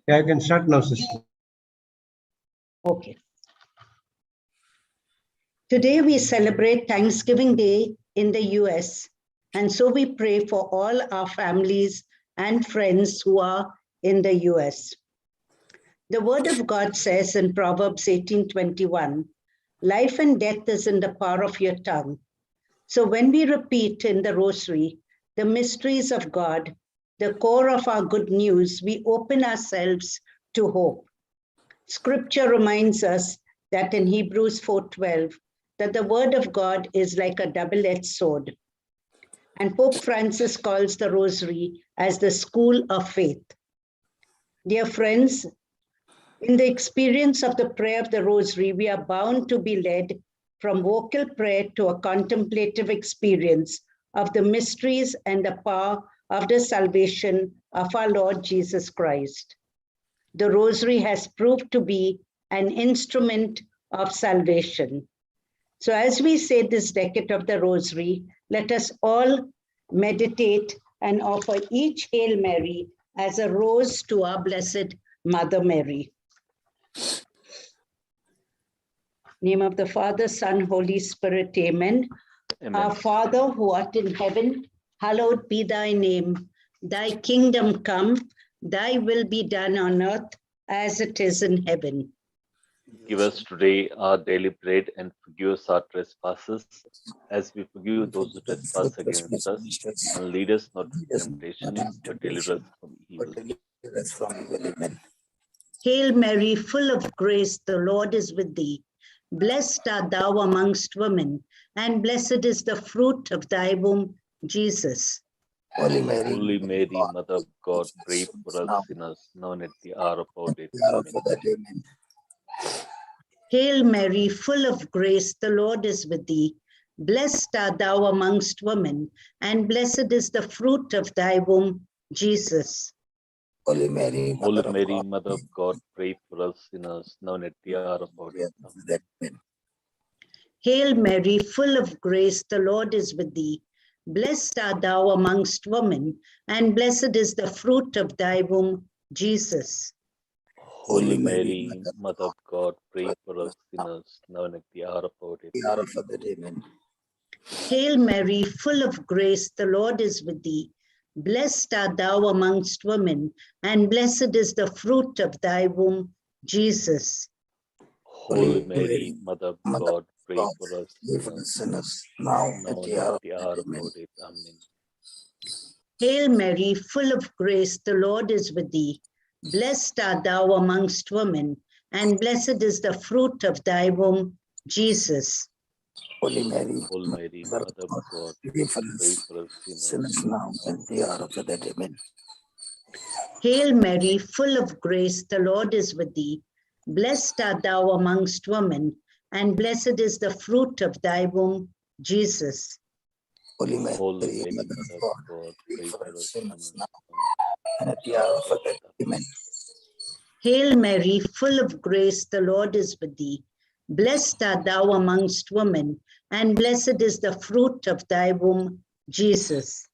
Yeah, I can start now, sister. Okay. Today we celebrate Thanksgiving Day in the US, and so we pray for all our families and friends who are in the US. The Word of God says in Proverbs 18:21, life and death is in the power of your tongue. So when we repeat in the rosary the mysteries of God, the core of our good news, we open ourselves to hope. Scripture reminds us that in Hebrews 4:12, that the Word of God is like a double-edged sword. And Pope Francis calls the rosary as the school of faith. Dear friends, in the experience of the prayer of the rosary, we are bound to be led from vocal prayer to a contemplative experience of the mysteries and the power of the salvation of our Lord Jesus Christ. The rosary has proved to be an instrument of salvation. So as we say this decade of the rosary, let us all meditate and offer each Hail Mary as a rose to our Blessed Mother Mary. Name of the Father, Son, Holy Spirit, Amen. Amen. Our Father who art in heaven, hallowed be thy name. Thy kingdom come, thy will be done on earth as it is in heaven. Give us today our daily bread and forgive us our trespasses as we forgive those who trespass against us. And lead us not to temptation, but deliver us from evil. Amen. Hail Mary, full of grace, the Lord is with thee. Blessed art thou amongst women, and blessed is the fruit of thy womb, Jesus. Holy Mary, Mother of God, pray for us sinners, now and at the hour of our death. Amen. Hail Mary, full of grace, the Lord is with thee. Blessed art thou amongst women, and blessed is the fruit of thy womb, Jesus. Holy Mary, Mother of God, pray for us sinners, now and at the hour of our death. Amen. Hail Mary, full of grace, the Lord is with thee. Blessed art thou amongst women, and blessed is the fruit of thy womb, Jesus. Holy Mary, Mother of God, pray for us sinners, now and at the hour of our death. Amen. Hail Mary, full of grace, the Lord is with thee. Blessed art thou amongst women, and blessed is the fruit of thy womb, Jesus. Holy Mary, Mother of God, pray for us sinners, now and at the hour of our death. Amen. Hail Mary, full of grace, the Lord is with thee. Blessed art thou amongst women, and blessed is the fruit of thy womb, Jesus. Holy Mary, Mother of God, pray for us sinners, now and at the hour of our death. Amen. Hail Mary, full of grace, the Lord is with thee. Blessed art thou amongst women, and blessed is the fruit of thy womb, Jesus. Holy Mary, Mother of God, pray for us sinners, now and at the hour of our death. Amen. Hail Mary, full of grace, the Lord is with thee. Blessed art thou amongst women, and blessed is the fruit of thy womb, Jesus.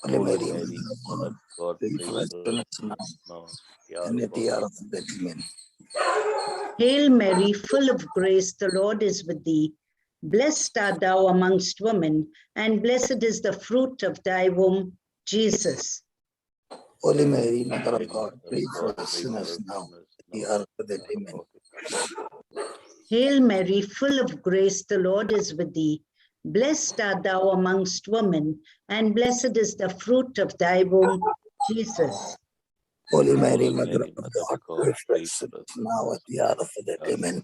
Holy Mary, Mother of God, pray for us sinners, now and at the hour of our death. Amen. Hail Mary, full of grace, the Lord is with thee. Blessed art thou amongst women, and blessed is the fruit of thy womb, Jesus. Holy Mary, Mother of God, pray for us sinners, now at the hour of our death. Amen. Hail Mary, full of grace, the Lord is with thee. Blessed art thou amongst women, and blessed is the fruit of thy womb, Jesus. Holy Mary, Mother of God, pray for us sinners, now at the hour of our death. Amen.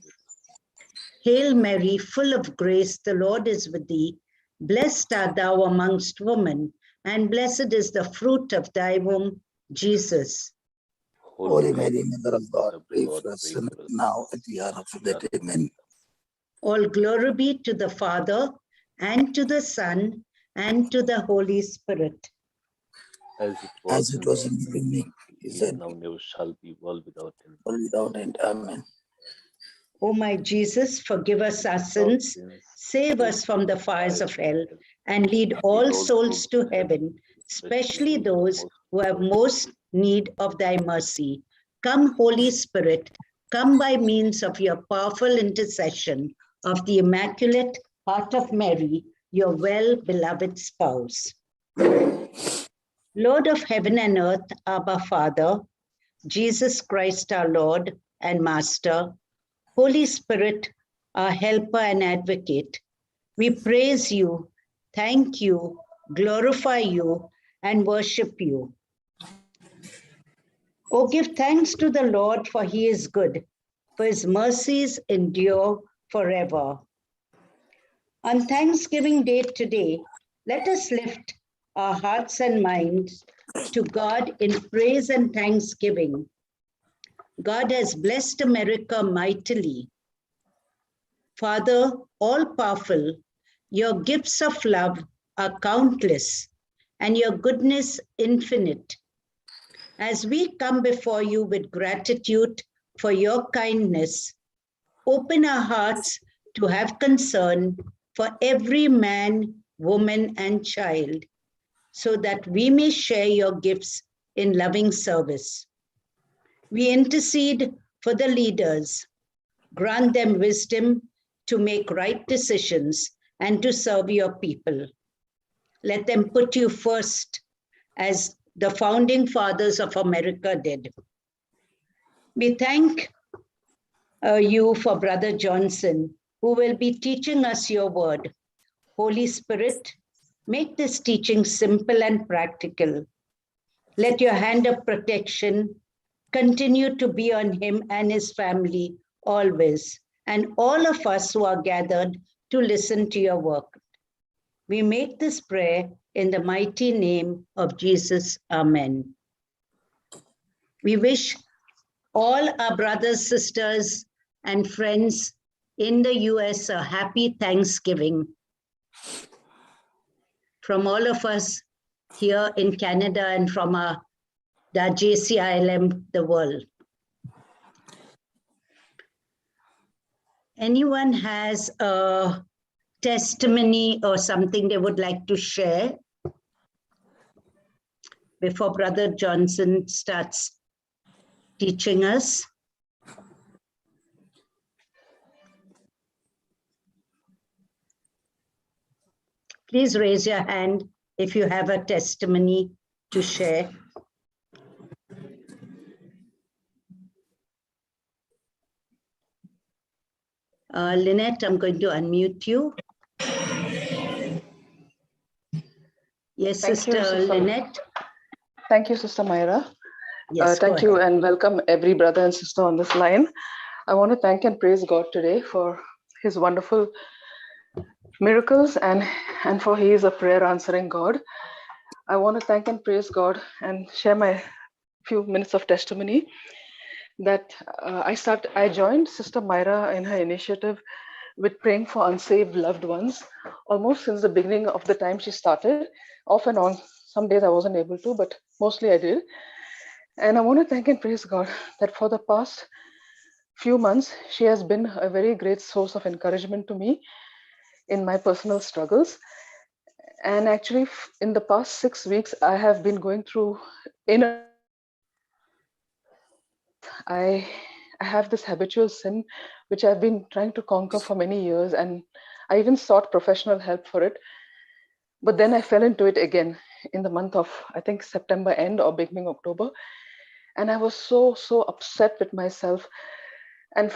Hail Mary, full of grace, the Lord is with thee. Blessed art thou amongst women, and blessed is the fruit of thy womb, Jesus. Holy Mary, Mother of God, pray for us sinners, now at the hour of our death. Amen. All glory be to the Father, and to the Son, and to the Holy Spirit. As it was in the beginning, is that now never shall be, world without end. World without end. Amen. O my Jesus, forgive us our sins, save us from the fires of hell, and lead all souls to heaven, especially those who have most need of thy mercy. Come, Holy Spirit, come by means of your powerful intercession of the Immaculate Heart of Mary, your well-beloved spouse. Lord of heaven and earth, Abba Father, Jesus Christ our Lord and Master, Holy Spirit, our helper and advocate, we praise you, thank you, glorify you, and worship you. Oh, give thanks to the Lord, for he is good, for his mercies endure forever. On Thanksgiving Day today, let us lift our hearts and minds to God in praise and thanksgiving. God has blessed America mightily. Father, all-powerful, your gifts of love are countless, and your goodness infinite. As we come before you with gratitude for your kindness, open our hearts to have concern for every man, woman, and child, so that we may share your gifts in loving service. We intercede for the leaders. Grant them wisdom to make right decisions and to serve your people. Let them put you first, as the founding fathers of America did. We thank you for Brother Johnson, who will be teaching us your word. Holy Spirit, make this teaching simple and practical. Let your hand of protection continue to be on him and his family always, and all of us who are gathered to listen to your work. We make this prayer in the mighty name of Jesus. Amen. We wish all our brothers, sisters, and friends in the US a happy Thanksgiving. From all of us here in Canada and from the JCILM, the world. Anyone has a testimony or something they would like to share before Brother Johnson starts teaching us? Please raise your hand if you have a testimony to share. Lynette, I'm going to unmute you. Yes, Sister Lynette. Thank you, Sister Myra. Yes, thank you and welcome every brother and sister on this line. I want to thank and praise God today for his wonderful miracles and for he is a prayer answering God. I want to thank and praise God and share my few minutes of testimony that I joined Sister Myra in her initiative with praying for unsaved loved ones almost since the beginning of the time she started, off and on. Some days I wasn't able to, but mostly I did. And I want to thank and praise God that for the past few months, she has been a very great source of encouragement to me in my personal struggles. And actually, in the past 6 weeks, I have been going through I have this habitual sin, which I've been trying to conquer for many years. And I even sought professional help for it. But then I fell into it again in the month of, I think, September end or beginning October. And I was so upset with myself. And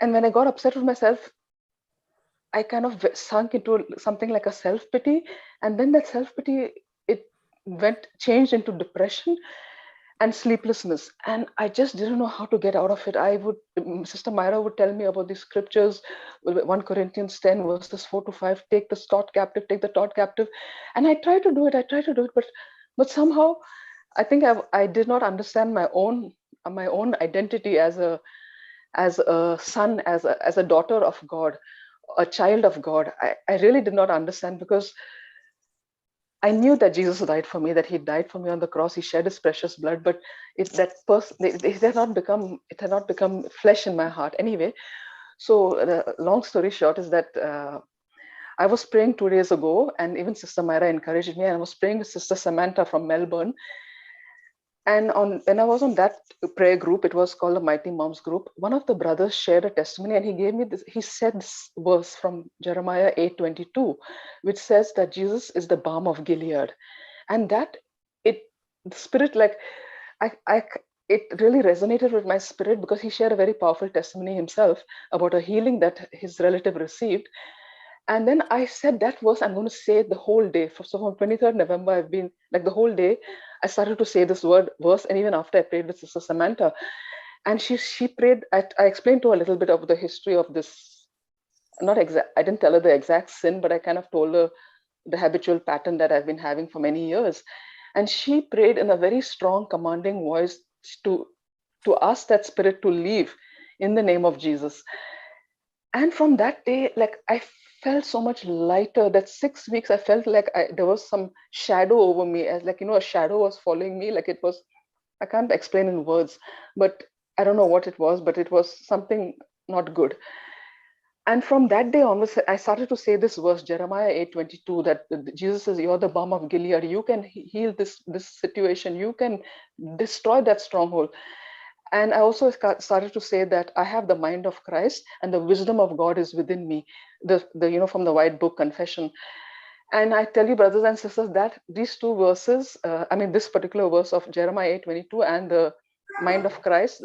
when I got upset with myself, I kind of sunk into something like a self-pity. And then that self-pity, it changed into depression and sleeplessness. And I just didn't know how to get out of it. Sister Myra would tell me about these scriptures, 1 Corinthians 10 verses 4-5, take the thought captive. And I try to do it, but somehow I think I did not understand my own identity as a son, as a daughter of God, a child of God. I really did not understand, because I knew that Jesus died for me, that he died for me on the cross, he shed his precious blood, but it had not become flesh in my heart anyway. So the long story short is that I was praying 2 days ago, and even Sister Myra encouraged me, and I was praying with Sister Samantha from Melbourne. And when I was on that prayer group, it was called the Mighty Moms group. One of the brothers shared a testimony, and he gave me this. He said this verse from Jeremiah 8:22, which says that Jesus is the balm of Gilead, and that the spirit, like it really resonated with my spirit, because he shared a very powerful testimony himself about a healing that his relative received. And then I said that verse, I'm going to say it the whole day. So from 23rd November, I've been like the whole day, I started to say this verse. And even after I prayed with Sister Samantha, and she prayed, I explained to her a little bit of the history of this. Not exact, I didn't tell her the exact sin, but I kind of told her the habitual pattern that I've been having for many years. And she prayed in a very strong, commanding voice to ask that spirit to leave in the name of Jesus. And from that day, like I felt so much lighter. That 6 weeks, I felt like there was some shadow over me, as like, a shadow was following me. Like it was, I can't explain in words, but I don't know what it was, but it was something not good. And from that day onwards, I started to say this verse, Jeremiah 8:22, that Jesus says, "You're the balm of Gilead. You can heal this situation. You can destroy that stronghold." And I also started to say that I have the mind of Christ, and the wisdom of God is within me. From the White Book Confession. And I tell you, brothers and sisters, that these two verses, this particular verse of Jeremiah 8:22 and the mind of Christ,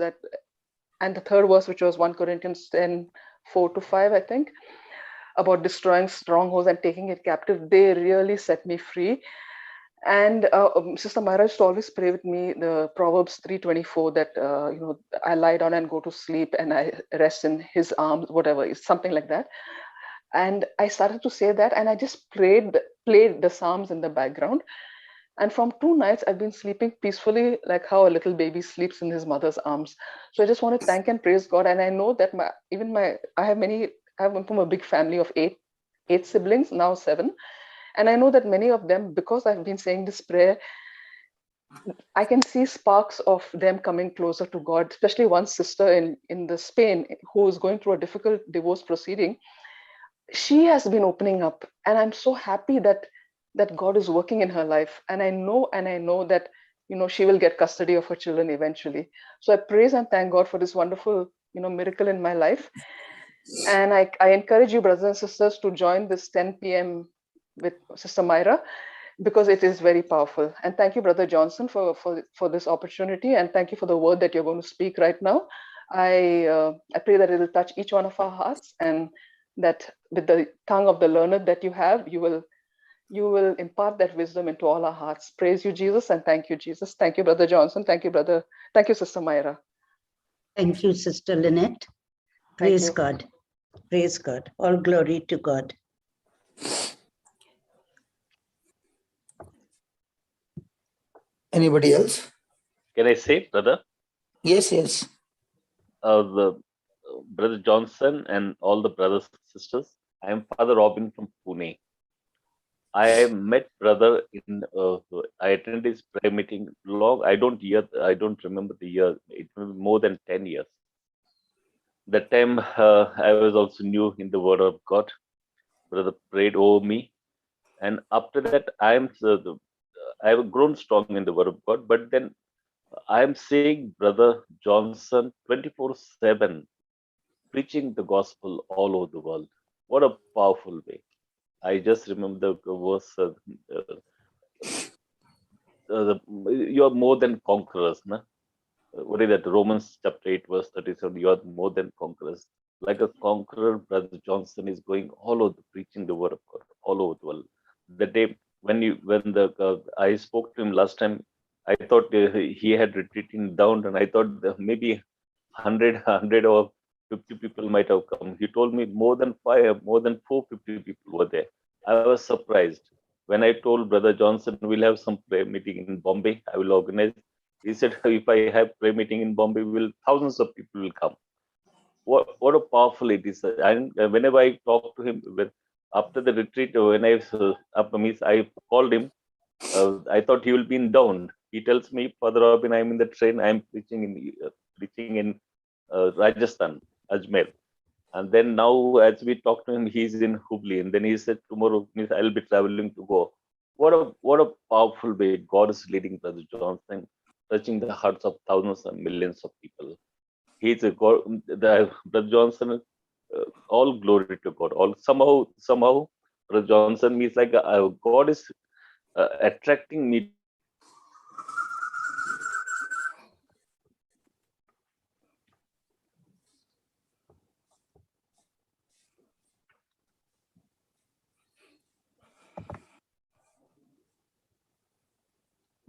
and the third verse, which was 1 Corinthians 10:4-5, I think, about destroying strongholds and taking it captive, they really set me free. And Sister Myra used to always pray with me the Proverbs 3:24, that I lie down and go to sleep and I rest in his arms, whatever, it's something like that. And I started to say that, and I just played the Psalms in the background. And from 2 nights, I've been sleeping peacefully, like how a little baby sleeps in his mother's arms. So I just want to thank and praise God. And I know that I have from a big family of eight siblings, now 7. And I know that many of them, because I've been saying this prayer, I can see sparks of them coming closer to God, especially one sister in the Spain who is going through a difficult divorce proceeding. She has been opening up, and I'm so happy that God is working in her life. And I know that she will get custody of her children eventually. So I praise and thank God for this wonderful miracle in my life. And I encourage you, brothers and sisters, to join this 10 p.m. with Sister Myra, because it is very powerful. And thank you, Brother Johnson, for this opportunity, and thank you for the word that you're going to speak right now. I pray that it will touch each one of our hearts, and that with the tongue of the learned that you have, you will impart that wisdom into all our hearts. Praise you, Jesus, and thank you, Jesus. Thank you, Brother Johnson. Thank you, Sister Myra. Thank you, Sister Lynette. Praise God. Praise God. All glory to God. Anybody else? Can I say, brother? Yes. Brother Johnson and all the brothers and sisters, I am Father Robin from Pune. I met brother in, I attended his prayer meeting long, I don't remember the year, it was more than 10 years. That time I was also new in the word of God. Brother prayed over me. And after that, I have grown strong in the word of God, but then I am seeing Brother Johnson 24/7 preaching the gospel all over the world. What a powerful way. I just remember the verse, you are more than conquerors. Na? What is that? Romans chapter 8, verse 37, you are more than conquerors. Like a conqueror, Brother Johnson is going all over preaching the word of God, all over the world. The day I spoke to him last time, I thought he had retreated down, and I thought maybe 100 or 50 people might have come. He told me more than 450 people were there. I was surprised. When I told Brother Johnson, we'll have some prayer meeting in Bombay, I will organize. He said, if I have prayer meeting in Bombay, thousands of people will come. What a powerful it is. And whenever I talk to him, after the retreat, when I called him, I thought he will be in down. He tells me, Father Robin, I'm in the train. I'm preaching in Rajasthan, Ajmer. And then now, as we talk to him, he's in Hubli. And then he said, tomorrow I'll be traveling to go. What a powerful way God is leading Brother Johnson. touching the hearts of thousands and millions of people. He's a God. Brother Johnson, all glory to God. All somehow, Brother Johnson means like God is attracting me.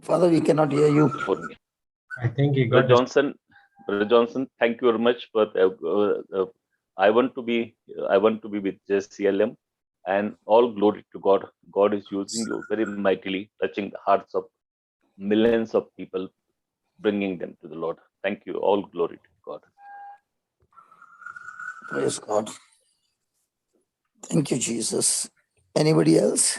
Father, we cannot hear you. For me. I think he Brother got Johnson, thank you very much. But I want to be with JCILM, and all glory to God. God is using you very mightily, touching the hearts of millions of people, bringing them to the Lord. Thank you. All glory to God. Praise God. Thank you, Jesus. Anybody else?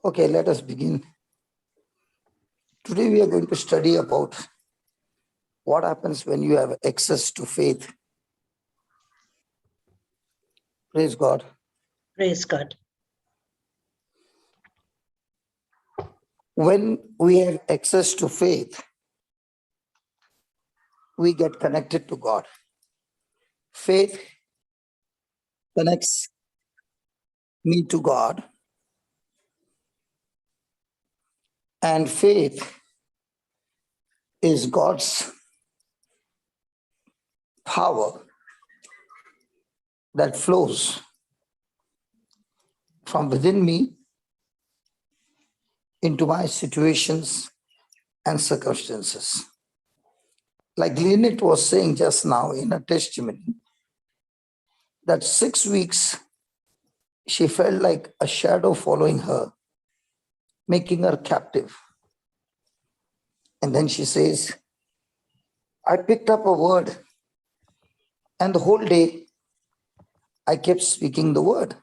Okay, let us begin. Today we are going to study about what happens when you have access to faith. Praise God. Praise God. When we have access to faith, we get connected to God. Faith connects me to God, and faith is God's power that flows from within me into my situations and circumstances. Like Lynette was saying just now in her testimony, that 6 weeks she felt like a shadow following her, making her captive. And then she says, I picked up a word, and the whole day I kept speaking the word.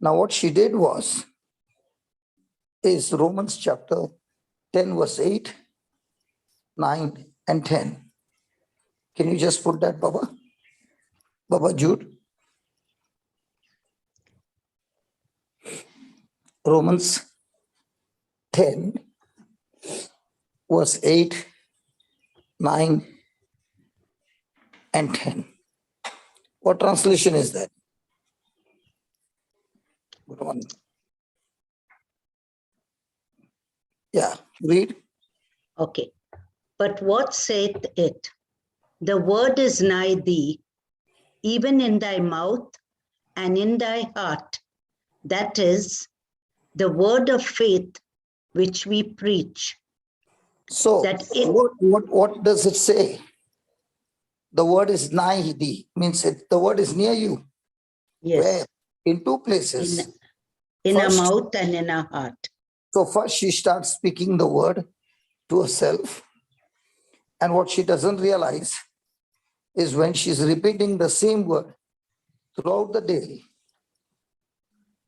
Now what she did is Romans chapter 10 verse 8, 9 and 10. Can you just put that, Baba? Baba Jude? Romans 10 verse 8, 9 and 10. What translation is that? Good one. Yeah, read. Okay. But what saith it? The word is nigh thee, even in thy mouth and in thy heart. That is the word of faith which we preach. So That it, what does it say? The word is nigh thee, means the word is near you. yes, Where? In two places. in our First- mouth and in our heart. So first she starts speaking the word to herself. And what she doesn't realize is when she's repeating the same word throughout the day,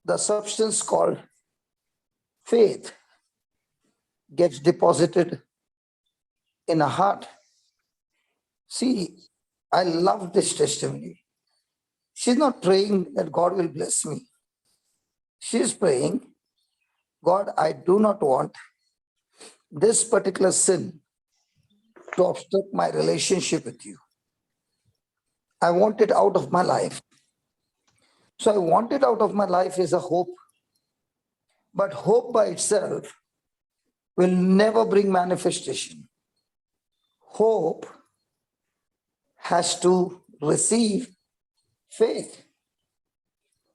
the substance called faith gets deposited in her heart. See, I love this testimony. She's not praying that God will bless me. She's praying, God, I do not want this particular sin to obstruct my relationship with you. I want it out of my life. So I want it out of my life is a hope. But hope by itself will never bring manifestation. Hope has to receive faith.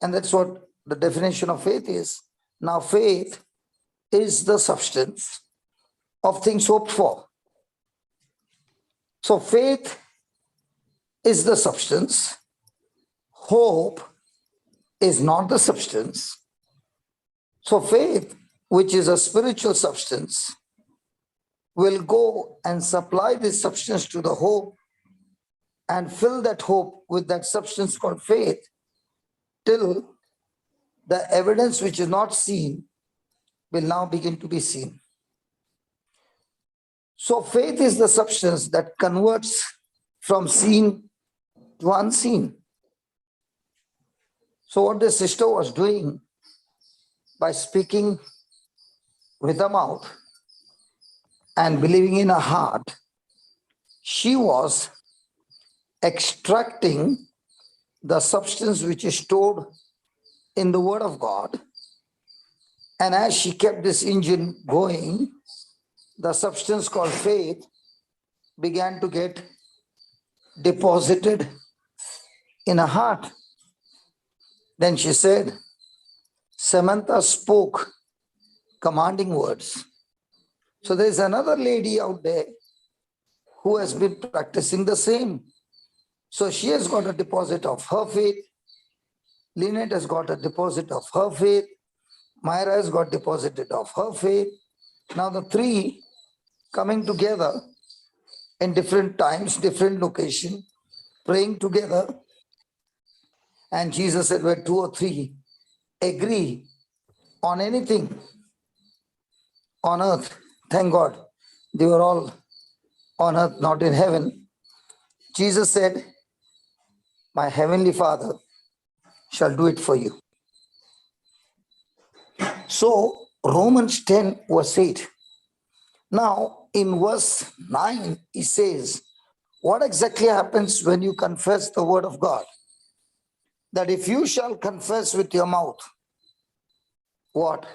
And that's what the definition of faith is. Now, faith is the substance of things hoped for. So faith is the substance. Hope is not the substance. So faith, which is a spiritual substance, will go and supply this substance to the hope and fill that hope with that substance called faith till the evidence which is not seen will now begin to be seen. So faith is the substance that converts from seen to unseen. So what the sister was doing by speaking with the mouth and believing in her heart, she was extracting the substance which is stored in the Word of God. And as she kept this engine going, the substance called faith began to get deposited in her heart. Then she said, Samantha spoke commanding words. So there's another lady out there who has been practicing the same. So she has got a deposit of her faith. Lynette has got a deposit of her faith. Myra has got deposited of her faith. Now the three coming together in different times, different location, praying together. And Jesus said, where two or three agree on anything on earth, thank God, they were all on earth, not in heaven. Jesus said, my heavenly Father shall do it for you. So Romans 10 verse 8. Now in verse 9, he says, what exactly happens when you confess the word of God? That if you shall confess with your mouth, what?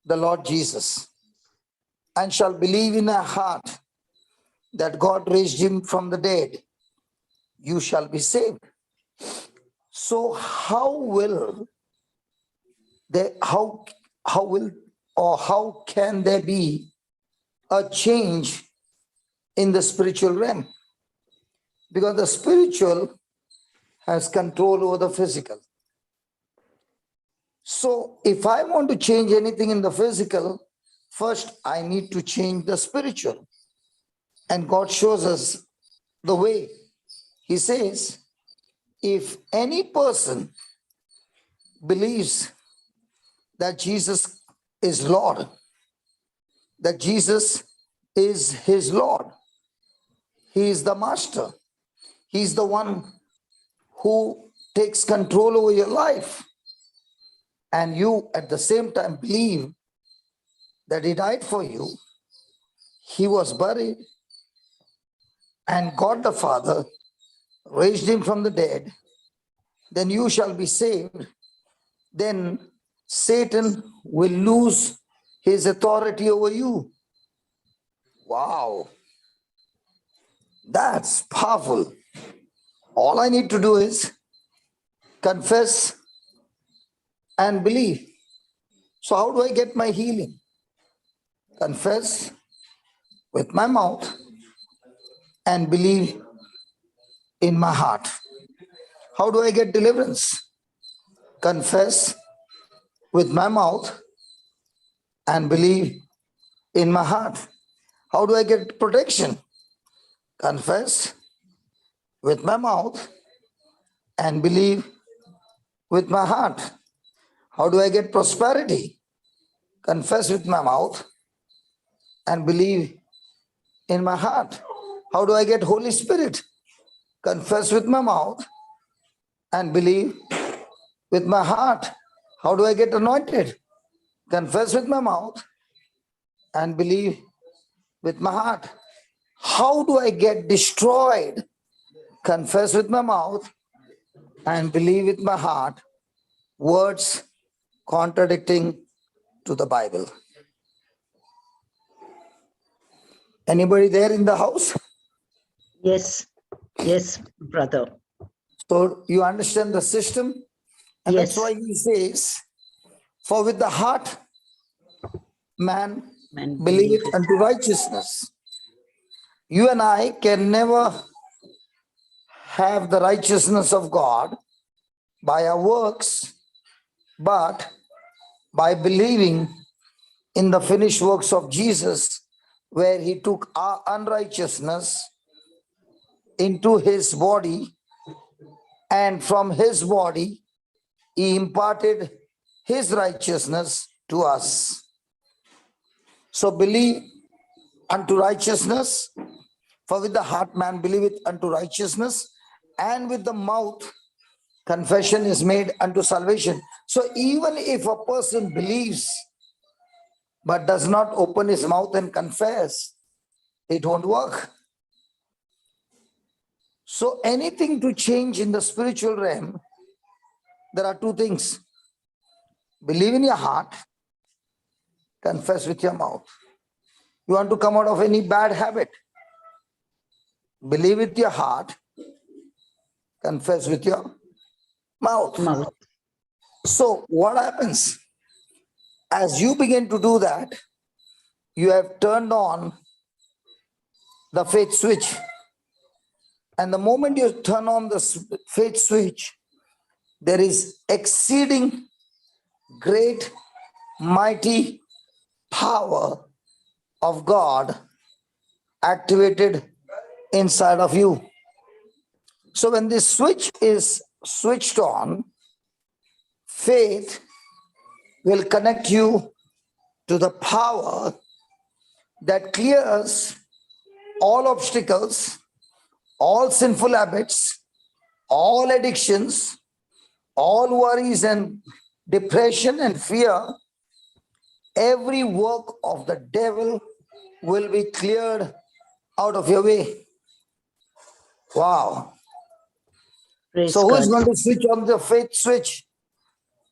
The Lord Jesus, and shall believe in your heart that God raised him from the dead, you shall be saved. So how can there be a change in the spiritual realm? Because the spiritual has control over the physical. So if I want to change anything in the physical, first I need to change the spiritual. And God shows us the way. He says, if any person believes that Jesus is Lord, that Jesus is his Lord, he is the master, he's the one who takes control over your life, and you at the same time believe that he died for you, he was buried, and God the Father raised him from the dead, then you shall be saved. Then Satan will lose his authority over you. Wow, that's powerful. All I need to do is confess and believe. So how do I get my healing? Confess with my mouth and believe in my heart. How do I get deliverance? Confess with my mouth and believe in my heart. How do I get protection? Confess with my mouth and believe with my heart. How do I get prosperity? Confess with my mouth and believe in my heart. How do I get Holy Spirit? Confess with my mouth and believe with my heart. How do I get anointed? Confess with my mouth and believe with my heart. How do I get destroyed? Confess with my mouth and believe with my heart. Words contradicting to the Bible. Anybody there in the house? Yes, yes, brother. So you understand the system? And Yes. that's why he says, for with the heart man Man, believeth unto righteousness. You and I can never have the righteousness of God by our works, but by believing in the finished works of Jesus, where he took our unrighteousness into his body, and from his body he imparted his righteousness to us. So believe unto righteousness, for with the heart man believeth unto righteousness, and with the mouth Confession is made unto salvation. So even if a person believes but does not open his mouth and confess, it won't work. So anything to change in the spiritual realm, there are two things. Believe in your heart, confess with your mouth. You want to come out of any bad habit, believe with your heart, confess with your mouth. So what happens? As you begin to do that, you have turned on the faith switch. And the moment you turn on the faith switch, there is exceeding great, mighty power of God activated inside of you. So when this switch is switched on, faith will connect you to the power that clears all obstacles, all sinful habits, all addictions, all worries and depression and fear. Every work of the devil will be cleared out of your way. Wow. Praise So who is God. going to switch on the faith switch?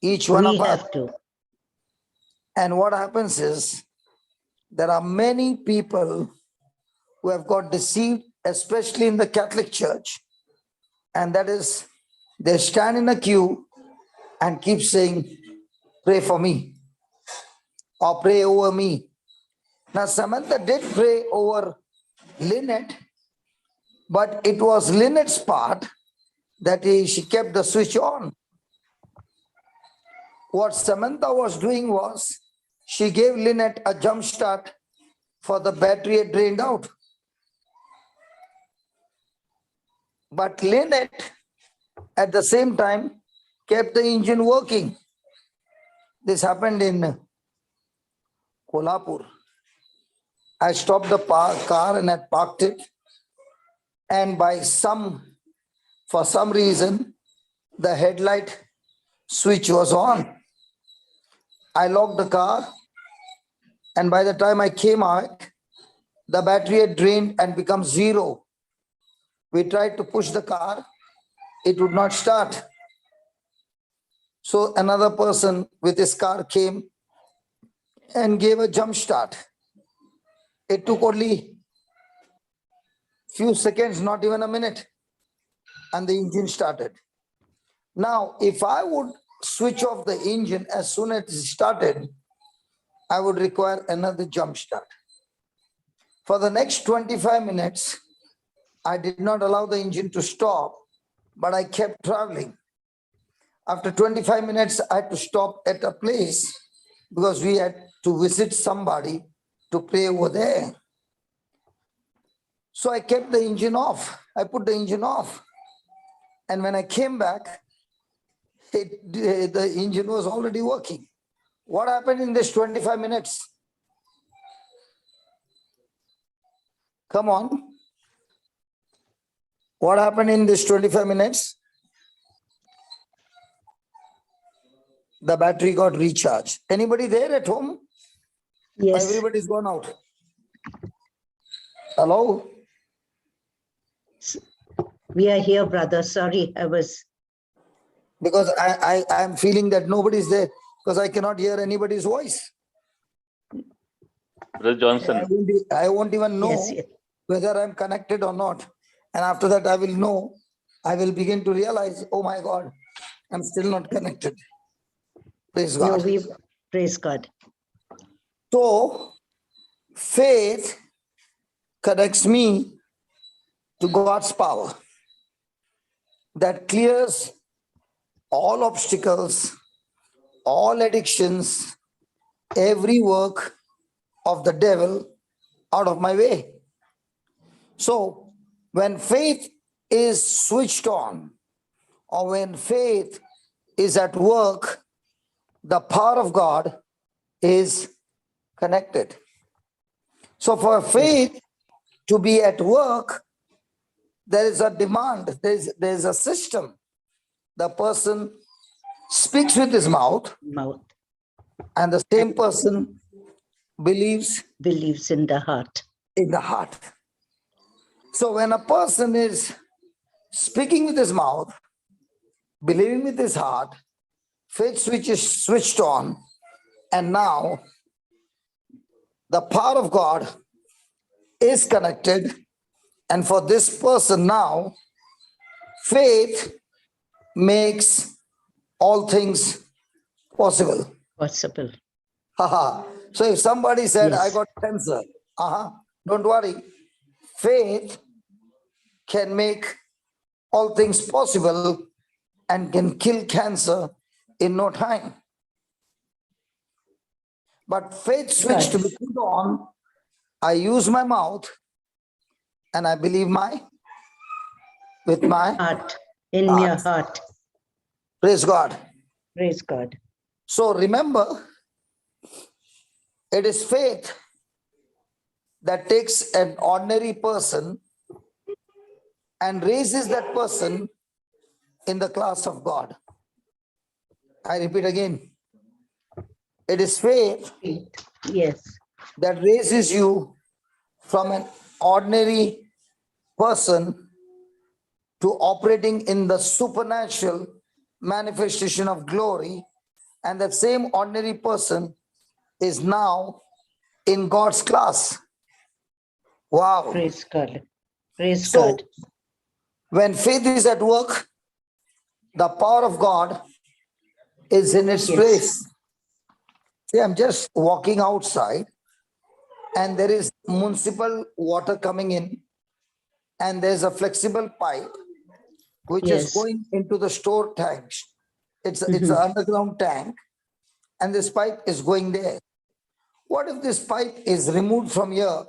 Each one We of us. have to. And what happens is, there are many people who have got deceived, especially in the Catholic Church. And that is, they stand in a queue and keep saying, pray for me or pray over me. Now, Samantha did pray over Lynette, but it was Lynette's part that she kept the switch on. What Samantha was doing was, she gave Lynette a jump start for the battery had drained out. But Lynette, at the same time, kept the engine working. This happened in Kolhapur. I stopped the car and had parked it. And for some reason, the headlight switch was on. I locked the car, and by the time I came out, the battery had drained and become zero. We tried to push the car, it would not start. So another person with his car came and gave a jump start. It took only few seconds, not even a minute, and the engine started. Now, if I would switch off the engine as soon as it started, I would require another jump start. For the next 25 minutes, I did not allow the engine to stop, but I kept traveling. After 25 minutes, I had to stop at a place because we had to visit somebody to pray over there. So I kept the engine off. I put the engine off. And when I came back, the engine was already working. What happened in this 25 minutes? Come on. What happened in this 25 minutes? The battery got recharged. Anybody there at home? Yes. Everybody's gone out. Hello? We are here, brother. Sorry, I was. Because I am feeling that nobody's there because I cannot hear anybody's voice. Brother Johnson, I won't even know Yes. whether I'm connected or not. And after that, I will know. I will begin to realize, oh my God, I'm still not connected. Praise No, God. we praise God. So, faith connects me to God's power that clears all obstacles, all addictions, every work of the devil out of my way. So, when faith is switched on, or when faith is at work, the power of God is connected. So, for faith to be at work, there is a demand, there is a system the person speaks with his mouth, and the same person believes in the heart. in the heart. So when a person is speaking with his mouth, believing with his heart, faith switch is switched on, and now the power of God is connected. And for this person now, faith makes all things possible. Haha. So if somebody said, I got cancer, don't worry. Faith can make all things possible and can kill cancer in no time. But faith switch to be put on, I use my mouth and I believe with my heart. In your heart. Praise God. Praise God. So remember, it is faith that takes an ordinary person and raises that person in the class of God. I repeat again. It is faith, yes, that raises you from an ordinary person to operating in the supernatural manifestation of glory, and that same ordinary person is now in God's class. Wow. Praise God. Praise So, God. when faith is at work, the power of God is in its place. See, I'm just walking outside and there is municipal water coming in, and there's a flexible pipe which is going into the store tanks. It's an underground tank, and this pipe is going there. What if this pipe is removed from here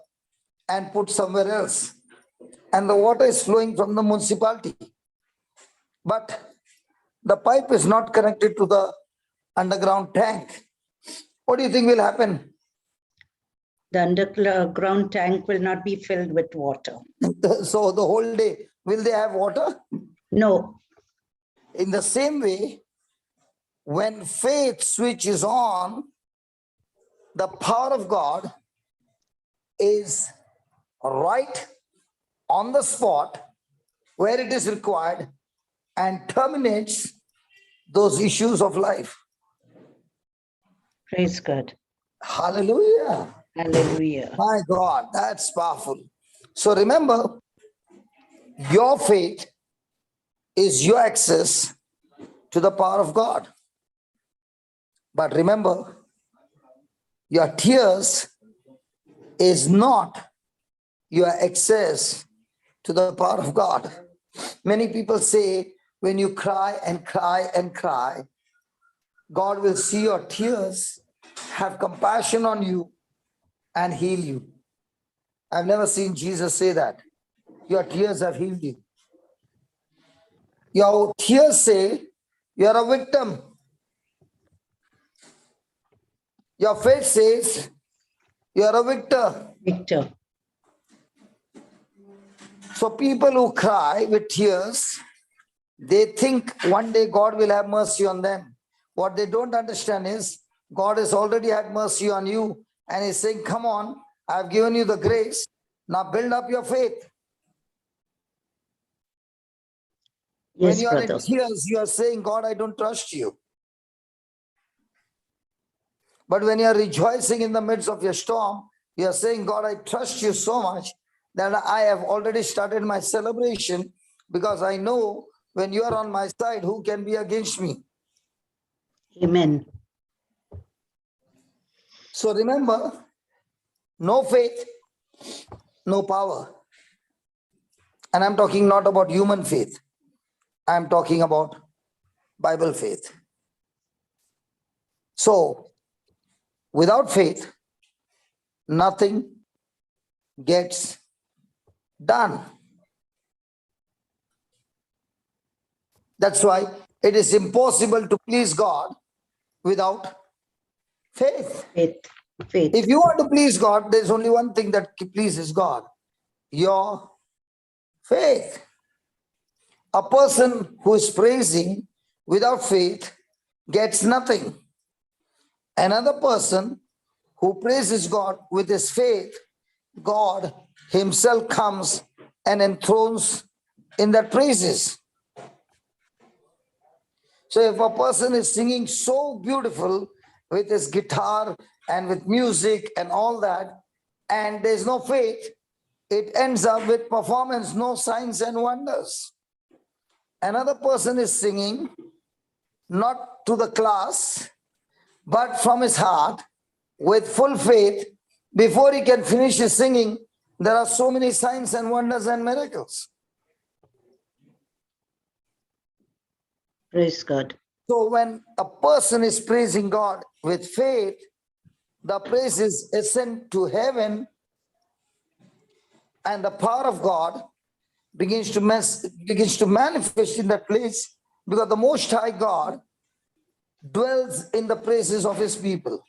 and put somewhere else, and the water is flowing from the municipality, but the pipe is not connected to the underground tank? What do you think will happen? The underground tank will not be filled with water. So the whole day, will they have water? No. In the same way, when faith switches on, the power of God is right on the spot where it is required and terminates those issues of life. Praise God. Hallelujah. Hallelujah. My God, that's powerful. So remember, your faith is your access to the power of God. But remember, your tears is not your access to the power of God. Many people say, when you cry and cry and cry, God will see your tears, have compassion on you, and heal you. I've never seen Jesus say that. Your tears have healed you. Your tears say you're a victim. Your faith says you're a victor. Victor. So people who cry with tears, they think one day God will have mercy on them. What they don't understand is God has already had mercy on you, and He's saying, come on, I've given you the grace. Now build up your faith. When you are in tears, you are saying, God, I don't trust you. But when you are rejoicing in the midst of your storm, you are saying, God, I trust you so much that I have already started my celebration, because I know when you are on my side, who can be against me? Amen. So remember, no faith, no power. And I'm talking not about human faith. I'm talking about Bible faith. So, without faith, nothing gets done. That's why it is impossible to please God without faith. Faith. If you want to please God, there's only one thing that pleases God: your faith. A person who is praising without faith gets nothing. Another person who praises God with his faith, God himself comes and enthrones in that praises. So if a person is singing so beautiful with his guitar and with music and all that, and there's no faith, it ends up with performance, no signs and wonders. Another person is singing not to the class, but from his heart with full faith. Before he can finish his singing, there are so many signs and wonders and miracles. Praise God. So when a person is praising God with faith, the praises ascend to heaven, and the power of God begins to manifest in that place, because the Most High God dwells in the praises of his people.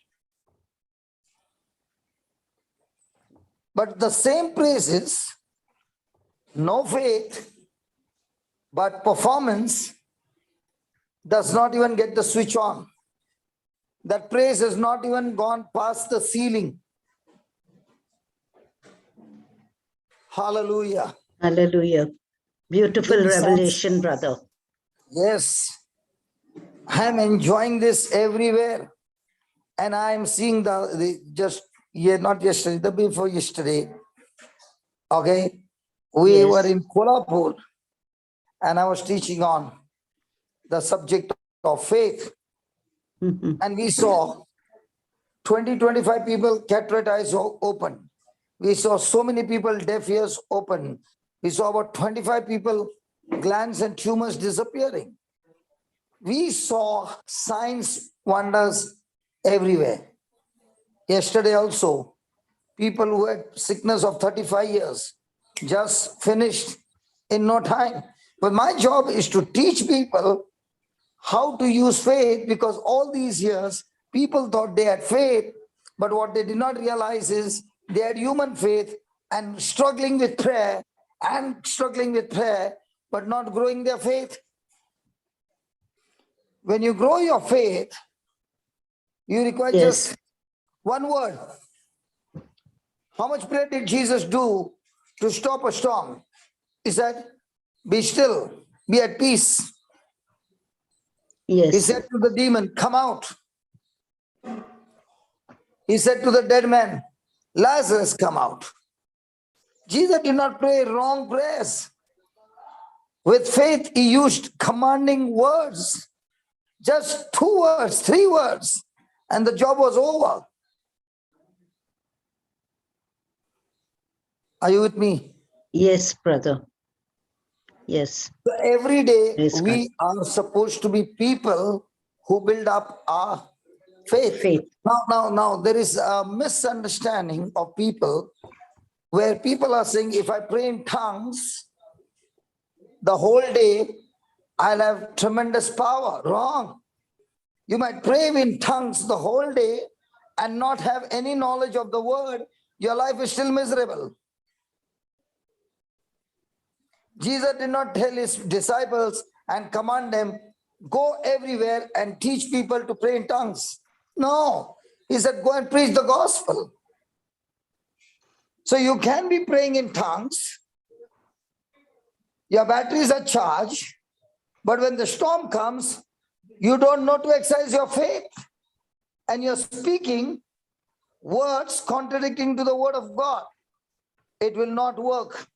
But the same praises, no faith, but performance, does not even get the switch on. That praise has not even gone past the ceiling. Hallelujah. Hallelujah. Beautiful Give me some- revelation, brother. Yes, I'm enjoying this everywhere. And I'm seeing not yesterday, the before yesterday. Okay, we Yes. were in Kolhapur and I was teaching on the subject of faith. Mhm. And we saw 20-25 people cataract eyes open. We saw so many people deaf ears open. We saw about 25 people glands and tumors disappearing. We saw signs, wonders everywhere. Yesterday also, people who had sickness of 35 years just finished in no time. But my job is to teach people how to use faith, because all these years people thought they had faith, but what they did not realize is they had human faith and struggling with prayer, but not growing their faith. When you grow your faith, you require Yes. just one word. How much prayer did Jesus do to stop a storm? He said, be still, be at peace. He Yes. said to the demon, come out. He said to the dead man, Lazarus, come out. Jesus did not pray wrong prayers. With faith, he used commanding words. Just 2 words, 3 words, and the job was over. Are you with me? Yes, brother. Yes. So every day, Praise God. we are supposed to be people who build up our faith. Faith. Now, there is a misunderstanding of people where people are saying, if I pray in tongues the whole day, I'll have tremendous power. Wrong. You might pray in tongues the whole day and not have any knowledge of the word. Your life is still miserable. Jesus did not tell his disciples and command them, go everywhere and teach people to pray in tongues. No, he said, go and preach the gospel. So you can be praying in tongues. Your batteries are charged, but when the storm comes, you don't know to exercise your faith. And you're speaking words contradicting to the word of God. It will not work.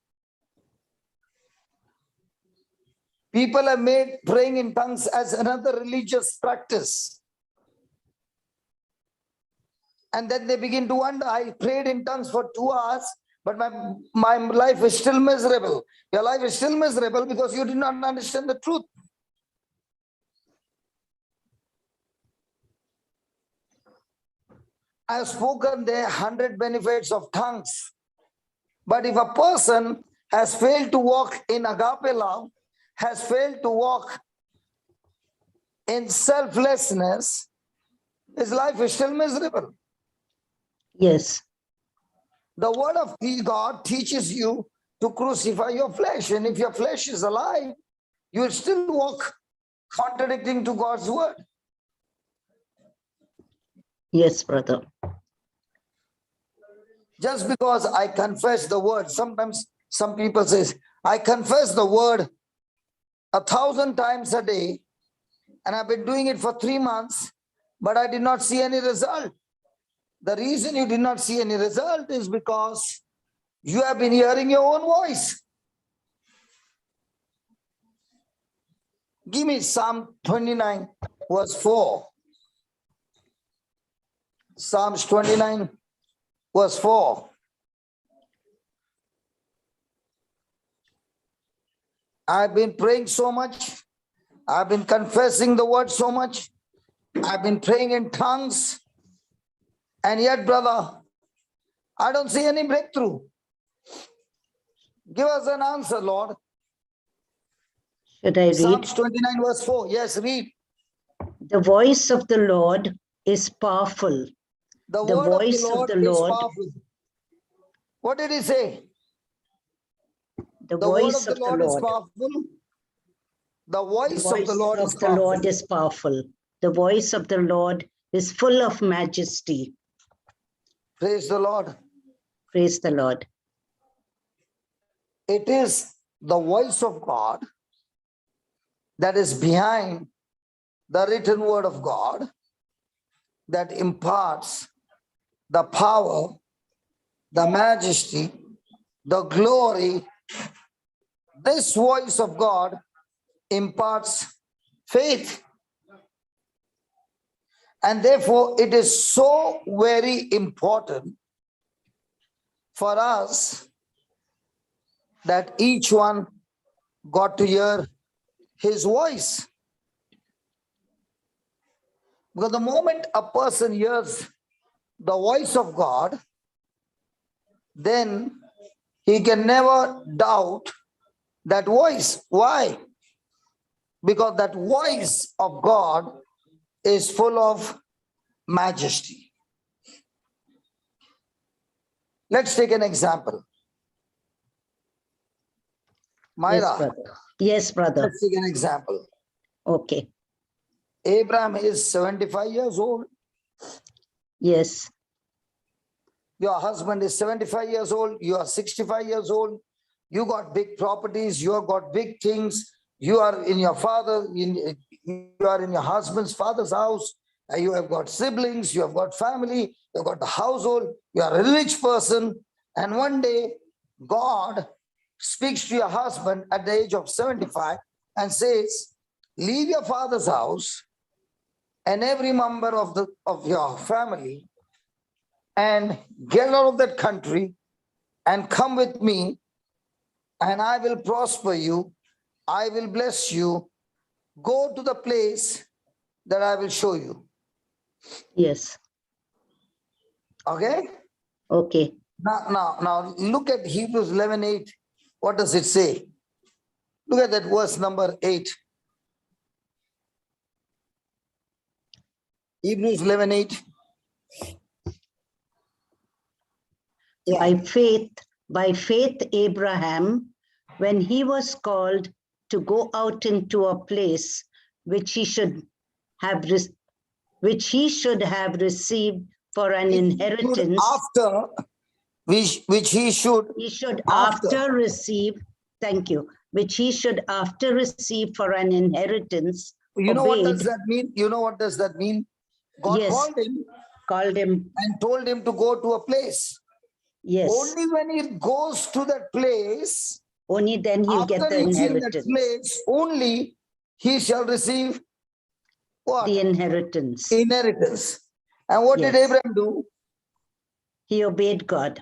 People have made praying in tongues as another religious practice. And then they begin to wonder, I prayed in tongues for 2 hours, but my life is still miserable. Your life is still miserable because you did not understand the truth. I have spoken there 100 benefits of tongues. But if a person has failed to walk in agape love, has failed to walk in selflessness, his life is still miserable. Yes. The word of God teaches you to crucify your flesh. And if your flesh is alive, you will still walk contradicting to God's word. Yes, brother. Just because I confess the word, sometimes some people say, I confess the word 1,000 times a day, and I've been doing it for 3 months, but I did not see any result. The reason you did not see any result is because you have been hearing your own voice. Give me Psalm 29, verse 4. Psalms 29, verse 4. I've been praying so much. I've been confessing the word so much. I've been praying in tongues. And yet, brother, I don't see any breakthrough. Give us an answer, Lord. Should I read? Psalms 29, verse 4. Yes, read. The voice of the Lord is powerful. The The word of voice the of Lord the is Lord. powerful. What did he say? The The word voice of the of the Lord is Lord. powerful. The The voice of the voice Lord is of the powerful. Lord is powerful. The voice of the Lord is full of majesty. Praise the Lord. Praise the Lord. It is the voice of God that is behind the written word of God that imparts the power, the majesty, the glory. This voice of God imparts faith. And therefore, it is so very important for us that each one got to hear his voice. Because the moment a person hears the voice of God, then he can never doubt that voice. Why? Because that voice of God is full of majesty. Let's take an example. Yes, Myra, brother. Yes, brother. let's take an example. Okay. Abraham is 75 years old. Yes. Your husband is 75 years old. You are 65 years old. You got big properties. You have got big things. You are in your you are in your husband's father's house. You have got siblings. You have got family. You have got the household. You are a rich person. And one day, God speaks to your husband at the age of 75 and says, leave your father's house and every member of your family and get out of that country and come with me, and I will prosper you. I will bless you. Go to the place that I will show you. Yes. Okay? Okay. Now look at Hebrews 11:8. What does it say? Look at that verse number 8. Hebrews 11:8. By faith, Abraham, when he was called to go out into a place which he should have received for an inheritance, Which he should after receive for an inheritance. You know what obeyed. does that mean? You know what does that mean? God Yes. called him and told him to go to a place. Yes. Only when he goes to that place, only then he'll get after the reaching that inheritance. place, only he shall receive what? The inheritance. Inheritance. And what did Yes. Abraham do? He obeyed God.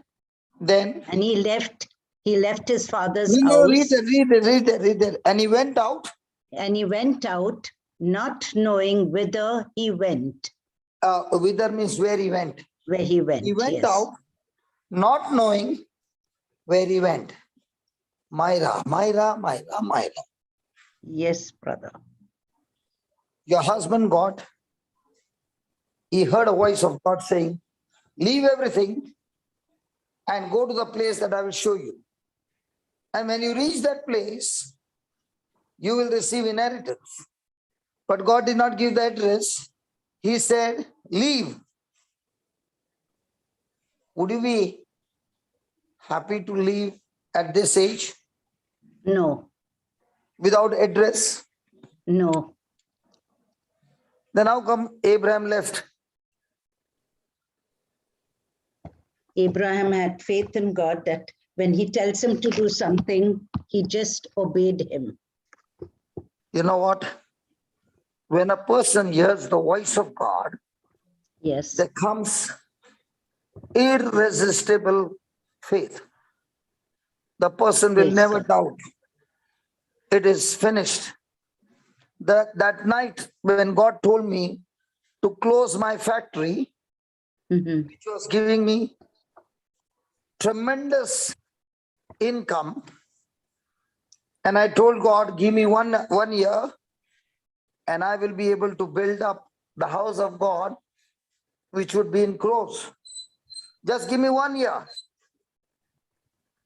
Then And he left his father's read house. it. And he went out. And he went out, not knowing whither he went. Whither means where he went. Where he went. He went yes. out, not knowing where he went. Myra. Yes, brother. Your husband he heard a voice of God saying, leave everything and go to the place that I will show you. And when you reach that place, you will receive inheritance. But God did not give the address. He said, leave. Would you be happy to leave at this age No, without address? no. Then how come Abraham left? Abraham had faith in God that when he tells him to do something, he just obeyed him. You know what? When a person hears the voice of God, Yes, there comes irresistible faith. The person will Praise never God. doubt. It is finished. That night when God told me to close my factory, Mhm. which was giving me tremendous income, and I told God, give me one year and I will be able to build up the house of God, which would be in crores. Just give me 1 year.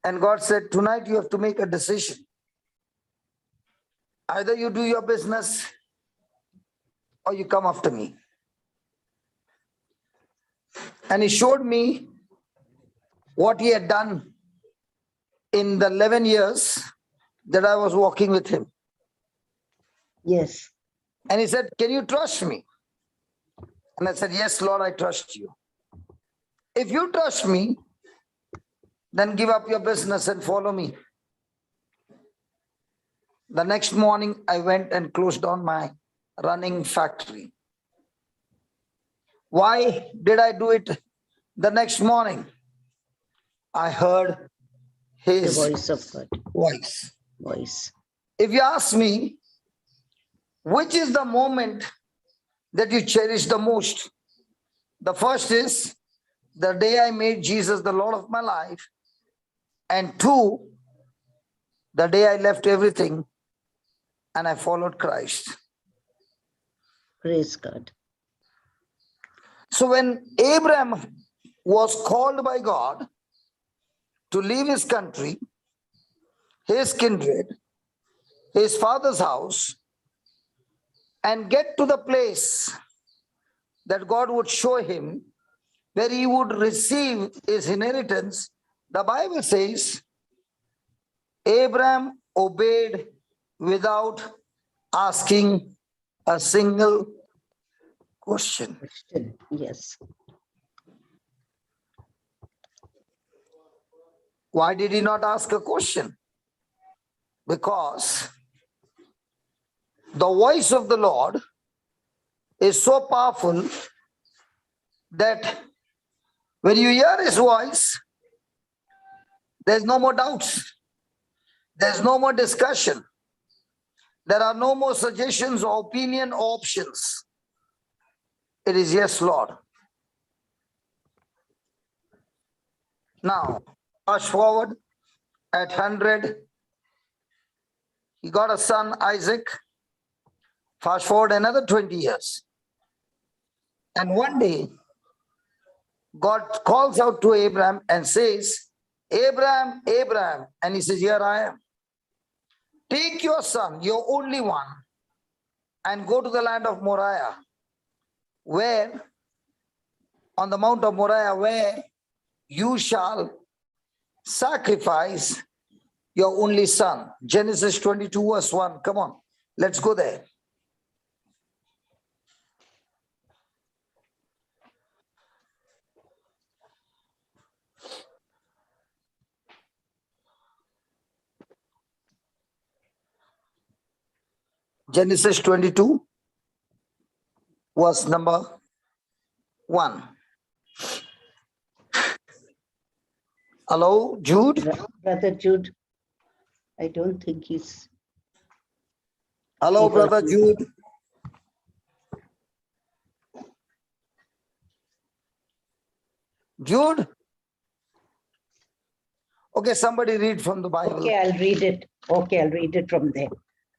And God said, tonight you have to make a decision. Either you do your business or you come after me. And he showed me what he had done in the 11 years that I was walking with him. Yes, And he said, can you trust me? And I said, yes, Lord, I trust you. If you trust me, then give up your business and follow me. The next morning, I went and closed down my running factory. Why did I do it the next morning? I heard the his voice of God. voice. If you ask me, which is the moment that you cherish the most? The first is the day I made Jesus the Lord of my life. And two, the day I left everything and I followed Christ. Praise God. So when Abraham was called by God to leave his country, his kindred, his father's house, and get to the place that God would show him where he would receive his inheritance, the Bible says, Abraham obeyed without asking a single question. Question. Yes. Why did he not ask a question? Because the voice of the Lord is so powerful that when you hear his voice, there's no more doubts. There's no more discussion. There are no more suggestions or opinion or options. It is yes, Lord. Now, fast forward at 100, he got a son, Isaac. Fast forward another 20 years. And one day, God calls out to Abraham and says, Abraham, Abraham. And he says, here I am. Take your son, your only one, and go to the land of Moriah, where, on the Mount of Moriah, where you shall sacrifice your only son. Genesis 22 verse 1. Come on, let's go there. Genesis 22 verse number 1. Hello, Jude. Brother Jude, I don't think he's. Hello, able brother to- Jude. Jude? Okay, somebody read from the Bible. Okay, I'll read it. Okay, I'll read it from there.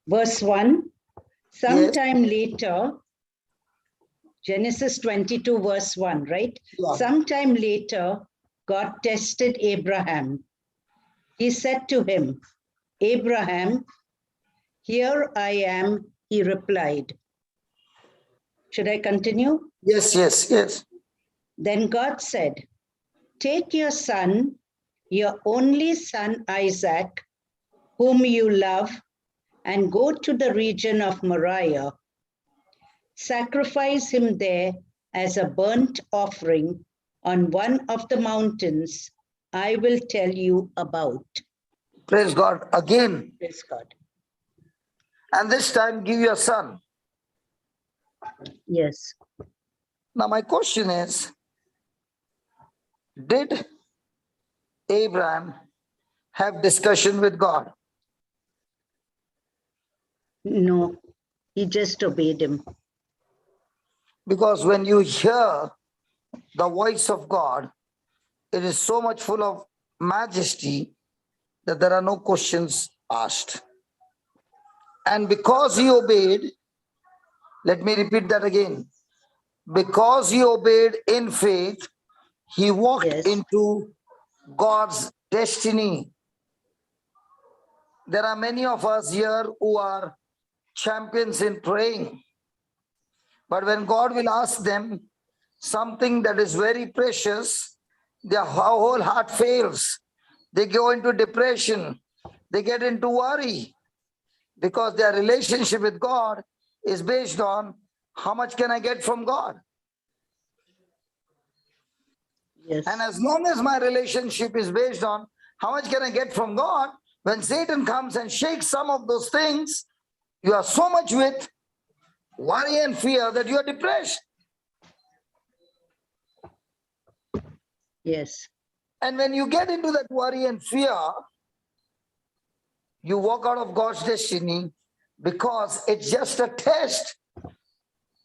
Verse 1. Sometime later, Genesis 22, verse 1, right? Yeah. Sometime later, God tested Abraham. He said to him, Abraham, here I am, he replied. Should I continue? Yes, yes, yes. Then God said, take your son, your only son Isaac, whom you love, and go to the region of Moriah. Sacrifice him there as a burnt offering on one of the mountains I will tell you about. Praise God. Again. Praise God. And this time give your son. Yes. Now my question is, did Abraham have discussion with God? No, he just obeyed him. Because when you hear the voice of God, it is so much full of majesty that there are no questions asked. And because he obeyed, let me repeat that again. Because he obeyed in faith, he walked Yes. into God's destiny. There are many of us here who are champions in praying. But when God will ask them something that is very precious, their whole heart fails. They go into depression. They get into worry because their relationship with God is based on how much can I get from God? Yes. And as long as my relationship is based on how much can I get from God, when Satan comes and shakes some of those things, you are so much with worry and fear that you are depressed. Yes. And when you get into that worry and fear, you walk out of God's destiny because it's just a test.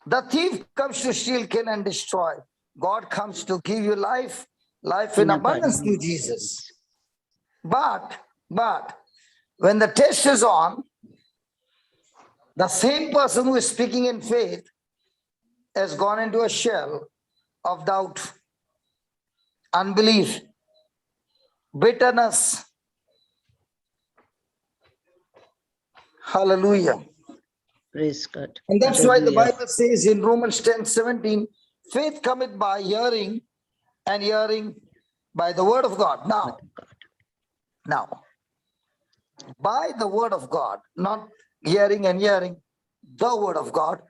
The thief comes to steal, kill, and destroy. God comes to give you life, life in abundance through Jesus. But when the test is on, the same person who is speaking in faith has gone into a shell of doubt, unbelief, bitterness. Hallelujah. Praise God. And that's why the Hallelujah. Bible says in Romans 10:17, faith cometh by hearing, and hearing by the word of God. Now, by the word of God, not hearing and hearing the word of God,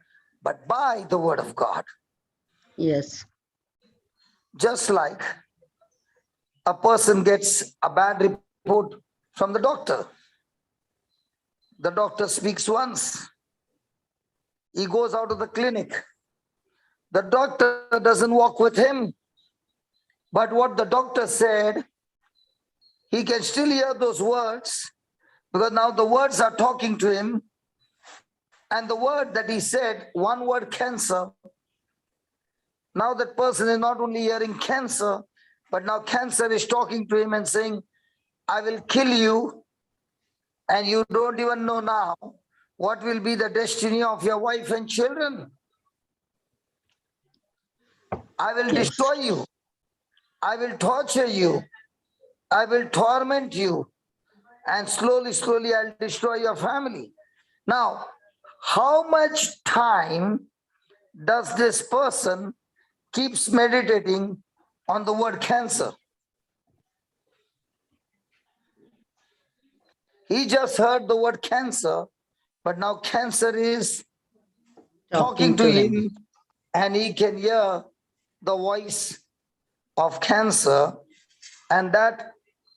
but by the word of God. Yes. Just like a person gets a bad report from the doctor. The doctor speaks once. He goes out of the clinic. The doctor doesn't walk with him. But what the doctor said, he can still hear those words because now the words are talking to him. And the word that he said, one word, cancer. Now that person is not only hearing cancer, but now cancer is talking to him and saying, I will kill you. And you don't even know now what will be the destiny of your wife and children. I will destroy you. I will torture you. I will torment you. And slowly, slowly, I'll destroy your family. Now, how much time does this person keeps meditating on the word cancer? He just heard the word cancer, but now cancer is talking to him, and he can hear the voice of cancer, and that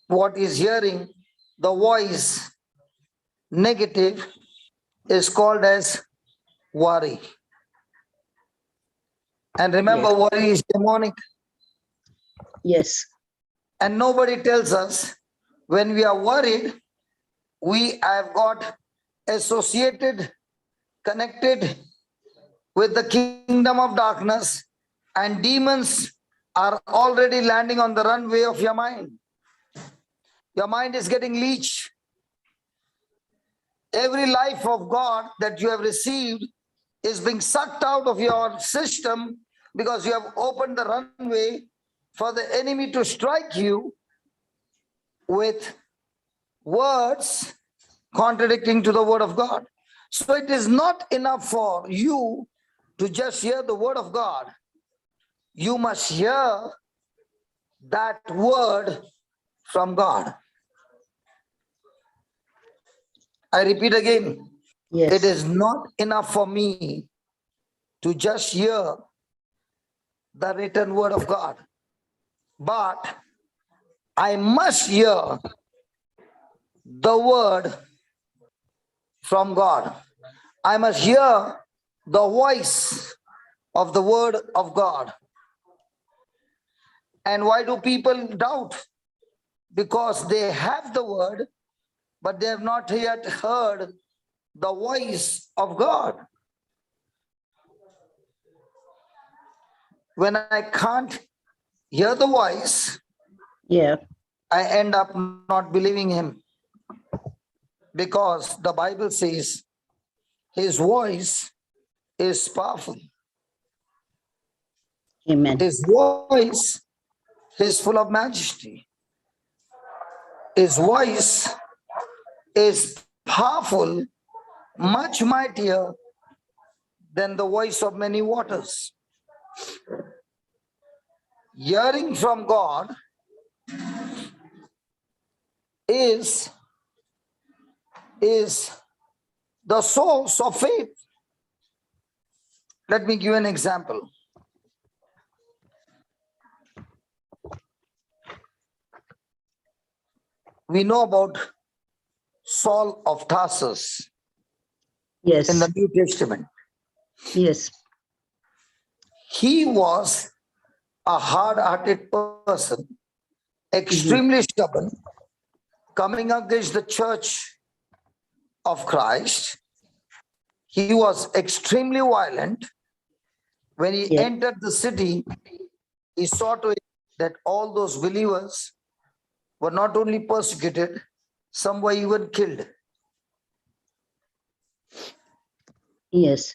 what is hearing, the voice negative, is called as worry. And remember, worry is demonic. Yes. And nobody tells us when we are worried, we have got associated, connected with the kingdom of darkness, and demons are already landing on the runway of your mind. Your mind is getting leached. Every life of God that you have received is being sucked out of your system because you have opened the runway for the enemy to strike you with words contradicting to the word of God. So it is not enough for you to just hear the word of God. You must hear that word from God. I repeat again, Yes. it is not enough for me to just hear the written word of God, but I must hear the word from God. I must hear the voice of the word of God. And why do people doubt? Because they have the word, but they have not yet heard the voice of God. When I can't hear the voice, Yeah. I end up not believing him, because the Bible says his voice is powerful. Amen. His voice is full of majesty. His voice is powerful, much mightier than the voice of many waters. Hearing from God is the source of faith. Let me give an example. We know about Saul of Tarsus Yes. in the New Testament. Yes. He was a hard-hearted person, extremely stubborn, coming against the church of Christ. He was extremely violent. When he Yeah. entered the city, he saw to it that all those believers were not only persecuted, some were even killed. Yes.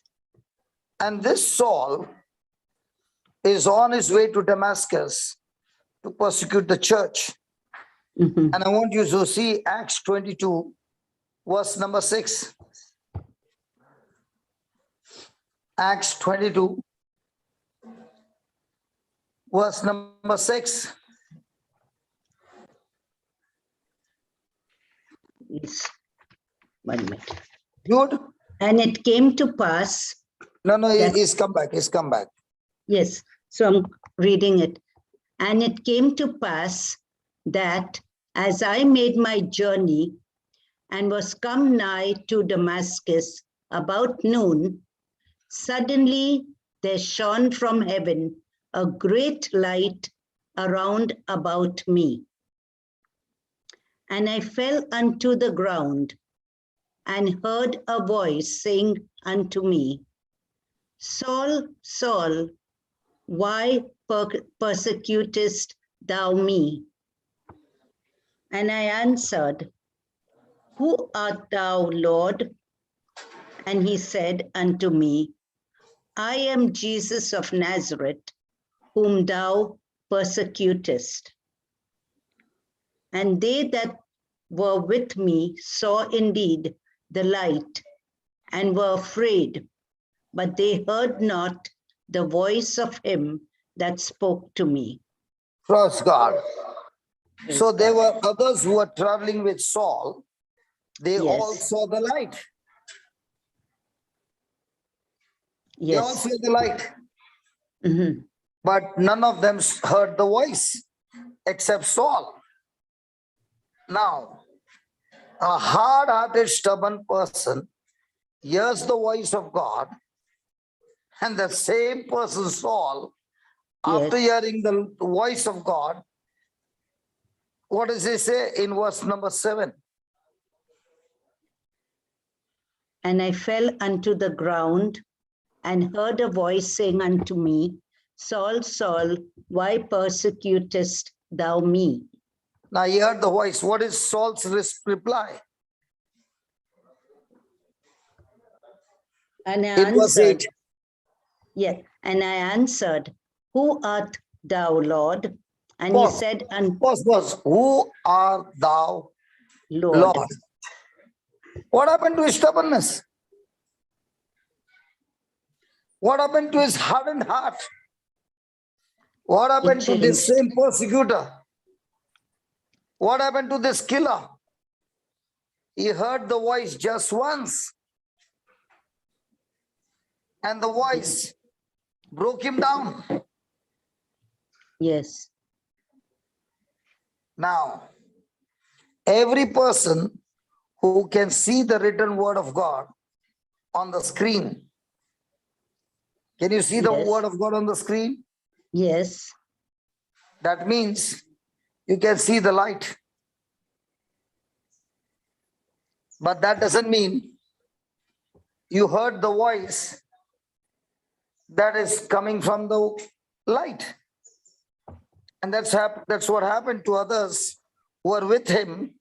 And this Saul is on his way to Damascus to persecute the church. Mhm. And I want you to see Acts 22, verse number 6. Acts 22, verse number 6. Yes. 1 minute. Good. And it came to pass. No, That- he's come back. He's come back. Yes. So I'm reading it. And it came to pass that as I made my journey and was come nigh to Damascus about noon, suddenly there shone from heaven a great light around about me. And I fell unto the ground and heard a voice saying unto me, Saul, Saul, why persecutest thou me? And I answered, Who art thou, Lord? And he said unto me, I am Jesus of Nazareth, whom thou persecutest. And they that were with me saw indeed the light and were afraid, but they heard not the voice of him that spoke to me. Praise God. Praise So there God. were others who were traveling with Saul. They all Yes. saw the light. They all Yes. saw the light. Mhm. But none of them heard the voice except Saul. Now, a hard-hearted, stubborn person hears the voice of God, and the same person, Saul, after Yes. hearing the voice of God, what does he say in verse number 7? And I fell unto the ground and heard a voice saying unto me, Saul, Saul, why persecutest thou me? Now he heard the voice. What is Saul's reply? And I In verse answered, 8. yeah, and I answered, Who art thou, Lord? And he Pause. said, Pause. Who art thou, Lord. Lord? What happened to his stubbornness? What happened to his hardened heart? What It happened to this changed. same persecutor? What happened to this killer? He heard the voice just once, and the voice broke him down. Yes. Now, every person who can see the written word of God on the screen, can you see the Yes. word of God on the screen? Yes. That means you can see the light. But that doesn't mean you heard the voice that is coming from the light. And that's what happened to others who were with him.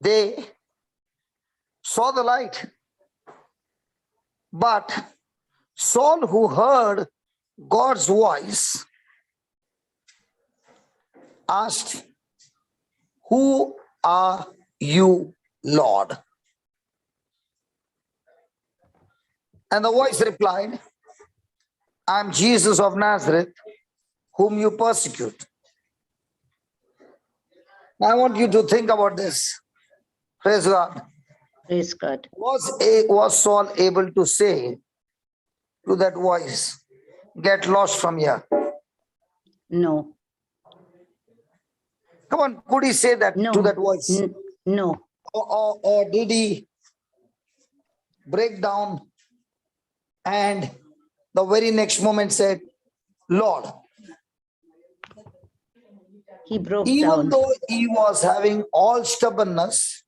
They saw the light. But Saul, who heard God's voice, asked, "Who are you, Lord?" And the voice replied, "I'm Jesus of Nazareth, whom you persecute." Now, I want you to think about this. Praise God. Praise God. Was Saul able to say to that voice, "Get lost from here"? No. Come on, could he say that No. to that voice? No. Or did he break down and the very next moment said, "Lord"? He broke Even down. though he was having all stubbornness,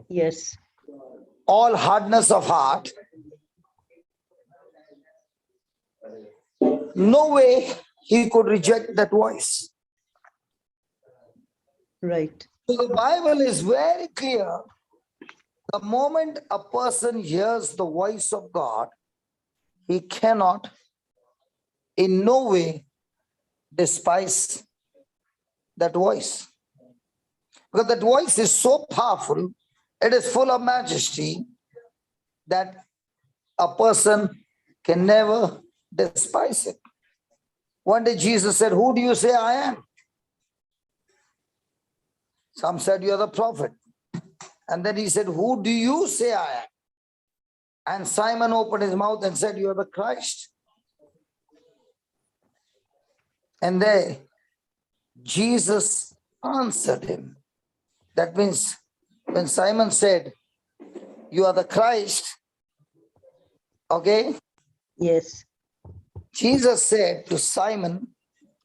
Yes. all hardness of heart, no way he could reject that voice. Right. So the Bible is very clear. The moment a person hears the voice of God, he cannot in no way despise that voice. Because that voice is so powerful, it is full of majesty, that a person can never despise it. One day Jesus said, "Who do you say I am?" Some said, "You're the prophet." And then he said, "Who do you say I am?" And Simon opened his mouth and said, "You are the Christ." And there Jesus answered him. That means when Simon said, "You are the Christ," okay, Yes. Jesus said to Simon,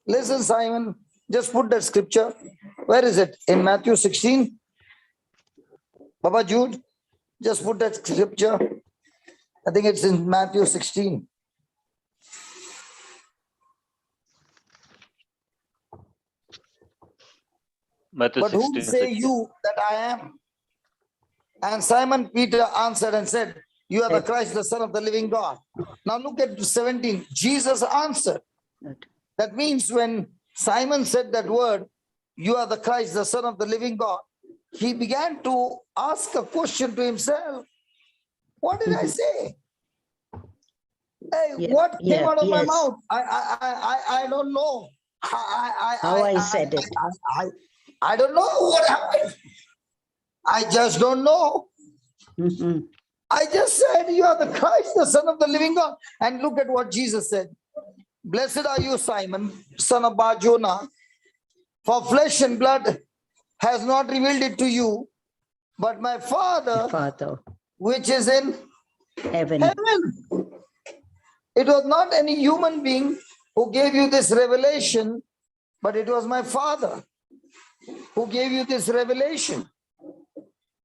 "Listen, Simon, just put that scripture. Where is it? In Matthew 16? Baba Jude, just put that scripture. I think it's in Matthew 16. Matthew But who 16, say 16. you that I am?" And Simon Peter answered and said, "You are the Christ, the Son of the living God." Now look at 17. Jesus answered. Good. That means when Simon said that word, "You are the Christ, the Son of the living God," he began to ask a question to himself. What did I say? Hey, Yeah, what came yeah, out of my yes. mouth? I don't know. How I said it. I don't know what happened. I just don't know. Mhm. I just said, "You are the Christ, the Son of the living God." And look at what Jesus said. "Blessed are you, Simon, son of Bar-Jonah, for flesh and blood has not revealed it to you, but my Father, Father, which is in heaven. heaven." It was not any human being who gave you this revelation, but it was my Father who gave you this revelation.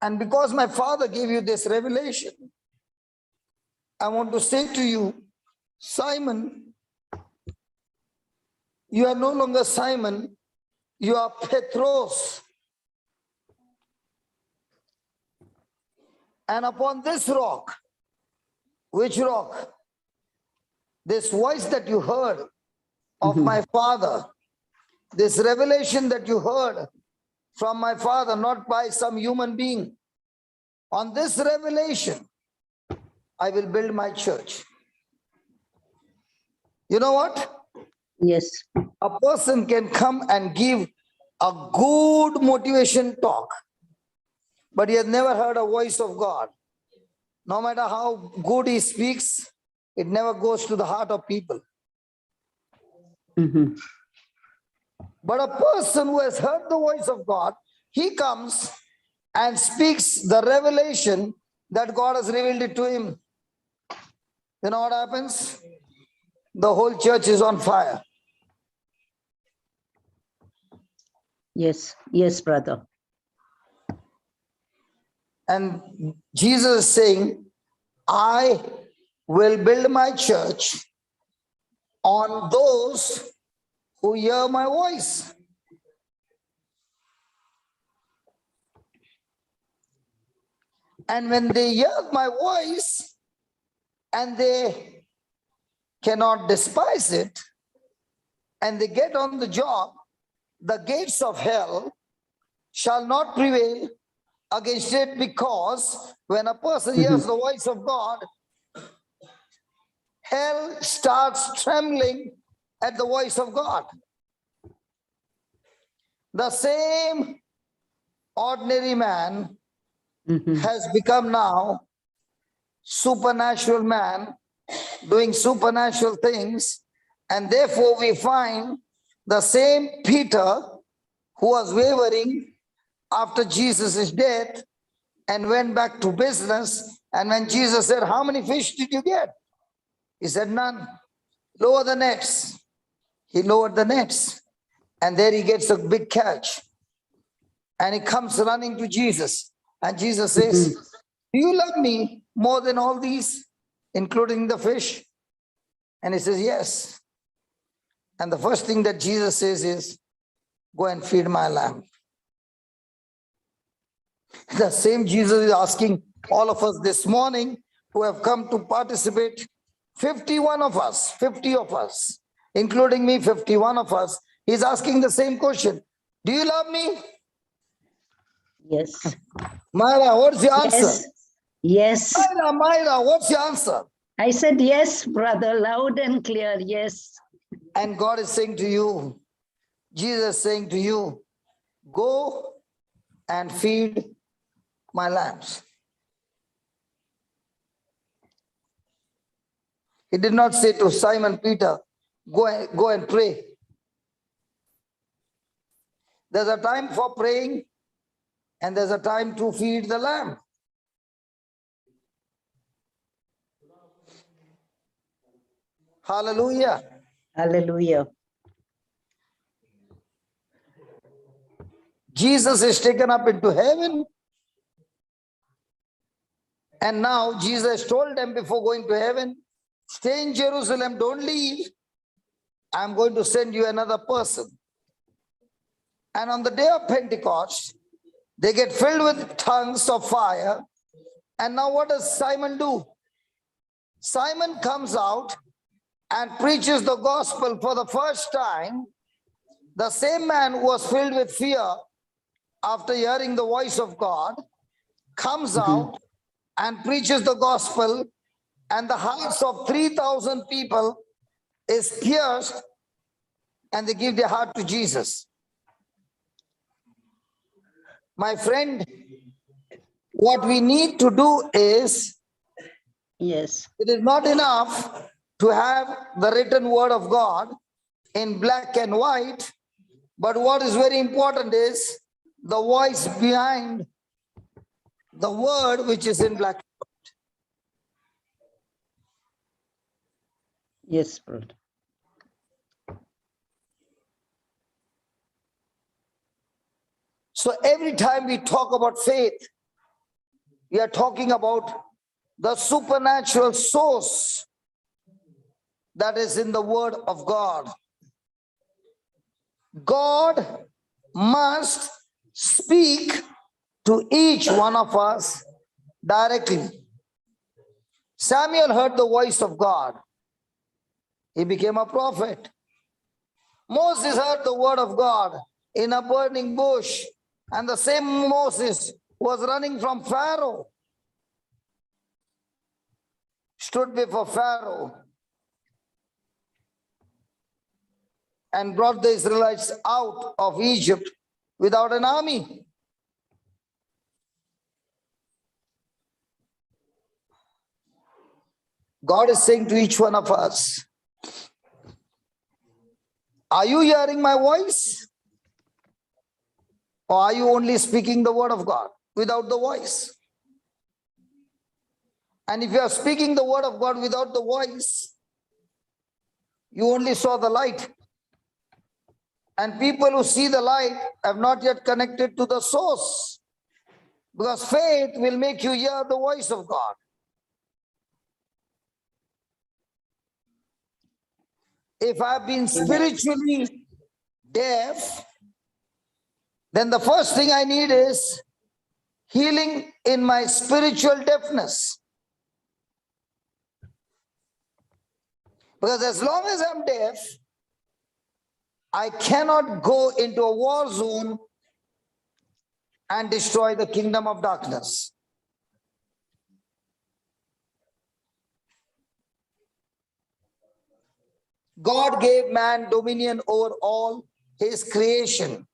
And because my Father gave you this revelation, I want to say to you, Simon, you are no longer Simon, you are Petros. And upon this rock, which rock? This voice that you heard of my Father, this revelation that you heard from my Father, not by some human being. On this revelation, I will build my church. You know what? Yes. A person can come and give a good motivation talk, but he has never heard a voice of God. No matter how good he speaks, it never goes to the heart of people. Mhm. But a person who has heard the voice of God, he comes and speaks the revelation that God has revealed it to him. You know what happens? The whole church is on fire. Yes. Yes, brother. And Jesus is saying, I will build my church on those who hear my voice. And when they hear my voice and they cannot despise it, and they get on the job, the gates of hell shall not prevail against it, because when a person hears the voice of God, hell starts trembling at the voice of God. The same ordinary man Mhm. has become now supernatural man, doing supernatural things, and therefore we find the same Peter who was wavering after Jesus' death and went back to business. And when Jesus said, how many fish did you get? He said, none. Lower the nets. He lowered the nets, and there he gets a big catch. And he comes running to Jesus. And Jesus says, do you love me more than all these, including the fish? And he says, yes. And the first thing that Jesus says is, go and feed my lamb. The same Jesus is asking all of us this morning who have come to participate, 51 of us, 50 of us, including me, 51 of us. He's asking the same question. Do you love me? Yes. Myra, what's your answer? Yes. Yes. Myra, what's your answer? I said, yes, brother, loud and clear. Yes. And God is saying to you, Jesus is saying to you, go and feed my lambs. He did not say to Simon Peter, go and pray. There's a time for praying and there's a time to feed the lamb. Hallelujah. Hallelujah. Jesus is taken up into heaven. And now Jesus told them before going to heaven, stay in Jerusalem, don't leave. I'm going to send you another person. And on the day of Pentecost, they get filled with tongues of fire. And now what does Simon do? Simon comes out and preaches the gospel for the first time. The same man who was filled with fear after hearing the voice of God comes out and preaches the gospel, and the hearts of 3,000 people is pierced, and they give their heart to Jesus. My friend, what we need to do is, Yes. it is not enough to have the written word of God in black and white, but what is very important is the voice behind the word which is in black. Yes, brother. So every time we talk about faith, we are talking about the supernatural source that is in the word of God. God must speak to each one of us directly. Samuel heard the voice of God. He became a prophet. Moses heard the word of God in a burning bush, and the same Moses was running from Pharaoh, stood before Pharaoh. and brought the Israelites out of Egypt without an army. God is saying to each one of us, are you hearing my voice? Or are you only speaking the word of God without the voice? And if you are speaking the word of God without the voice, you only saw the light. And people who see the light have not yet connected to the source. Because faith will make you hear the voice of God. If I've been spiritually deaf, then the first thing I need is healing in my spiritual deafness. Because as long as I'm deaf, I cannot go into a war zone and destroy the kingdom of darkness. God gave man dominion over all his creation.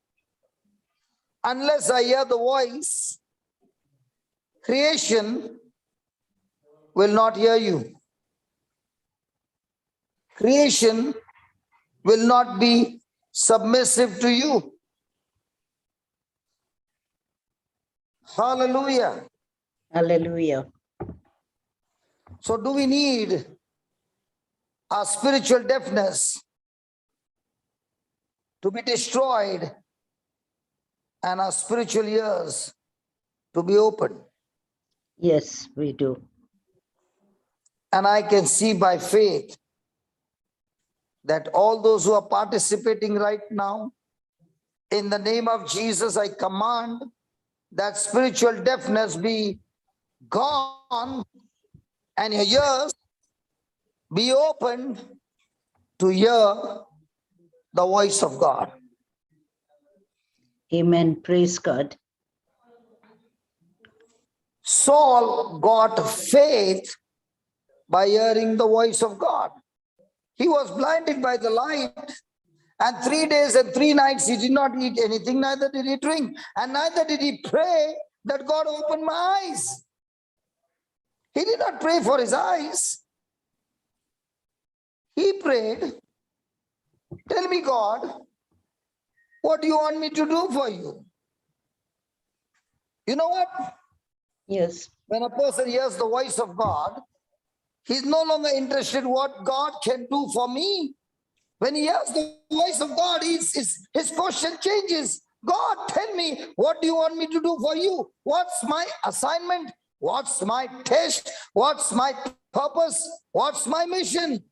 Unless I hear the voice, creation will not hear you. Creation will not be submissive to you. Hallelujah. Hallelujah. So do we need our spiritual deafness to be destroyed and our spiritual ears to be opened? Yes, we do. And I can see by faith that all those who are participating right now, in the name of Jesus, I command that spiritual deafness be gone and your ears be opened to hear the voice of God. Amen. Praise God. Saul got faith by hearing the voice of God. He was blinded by the light, and 3 days and 3 nights he did not eat anything, neither did he drink, and neither did he pray that God open my eyes. He did not pray for his eyes. He prayed, tell me, God, what do you want me to do for you? You know what? Yes. When a person hears the voice of God, he's no longer interested in what God can do for me. When he hears the voice of God, his question changes. God, tell me, what do you want me to do for you? What's my assignment? What's my test? What's my purpose? What's my mission?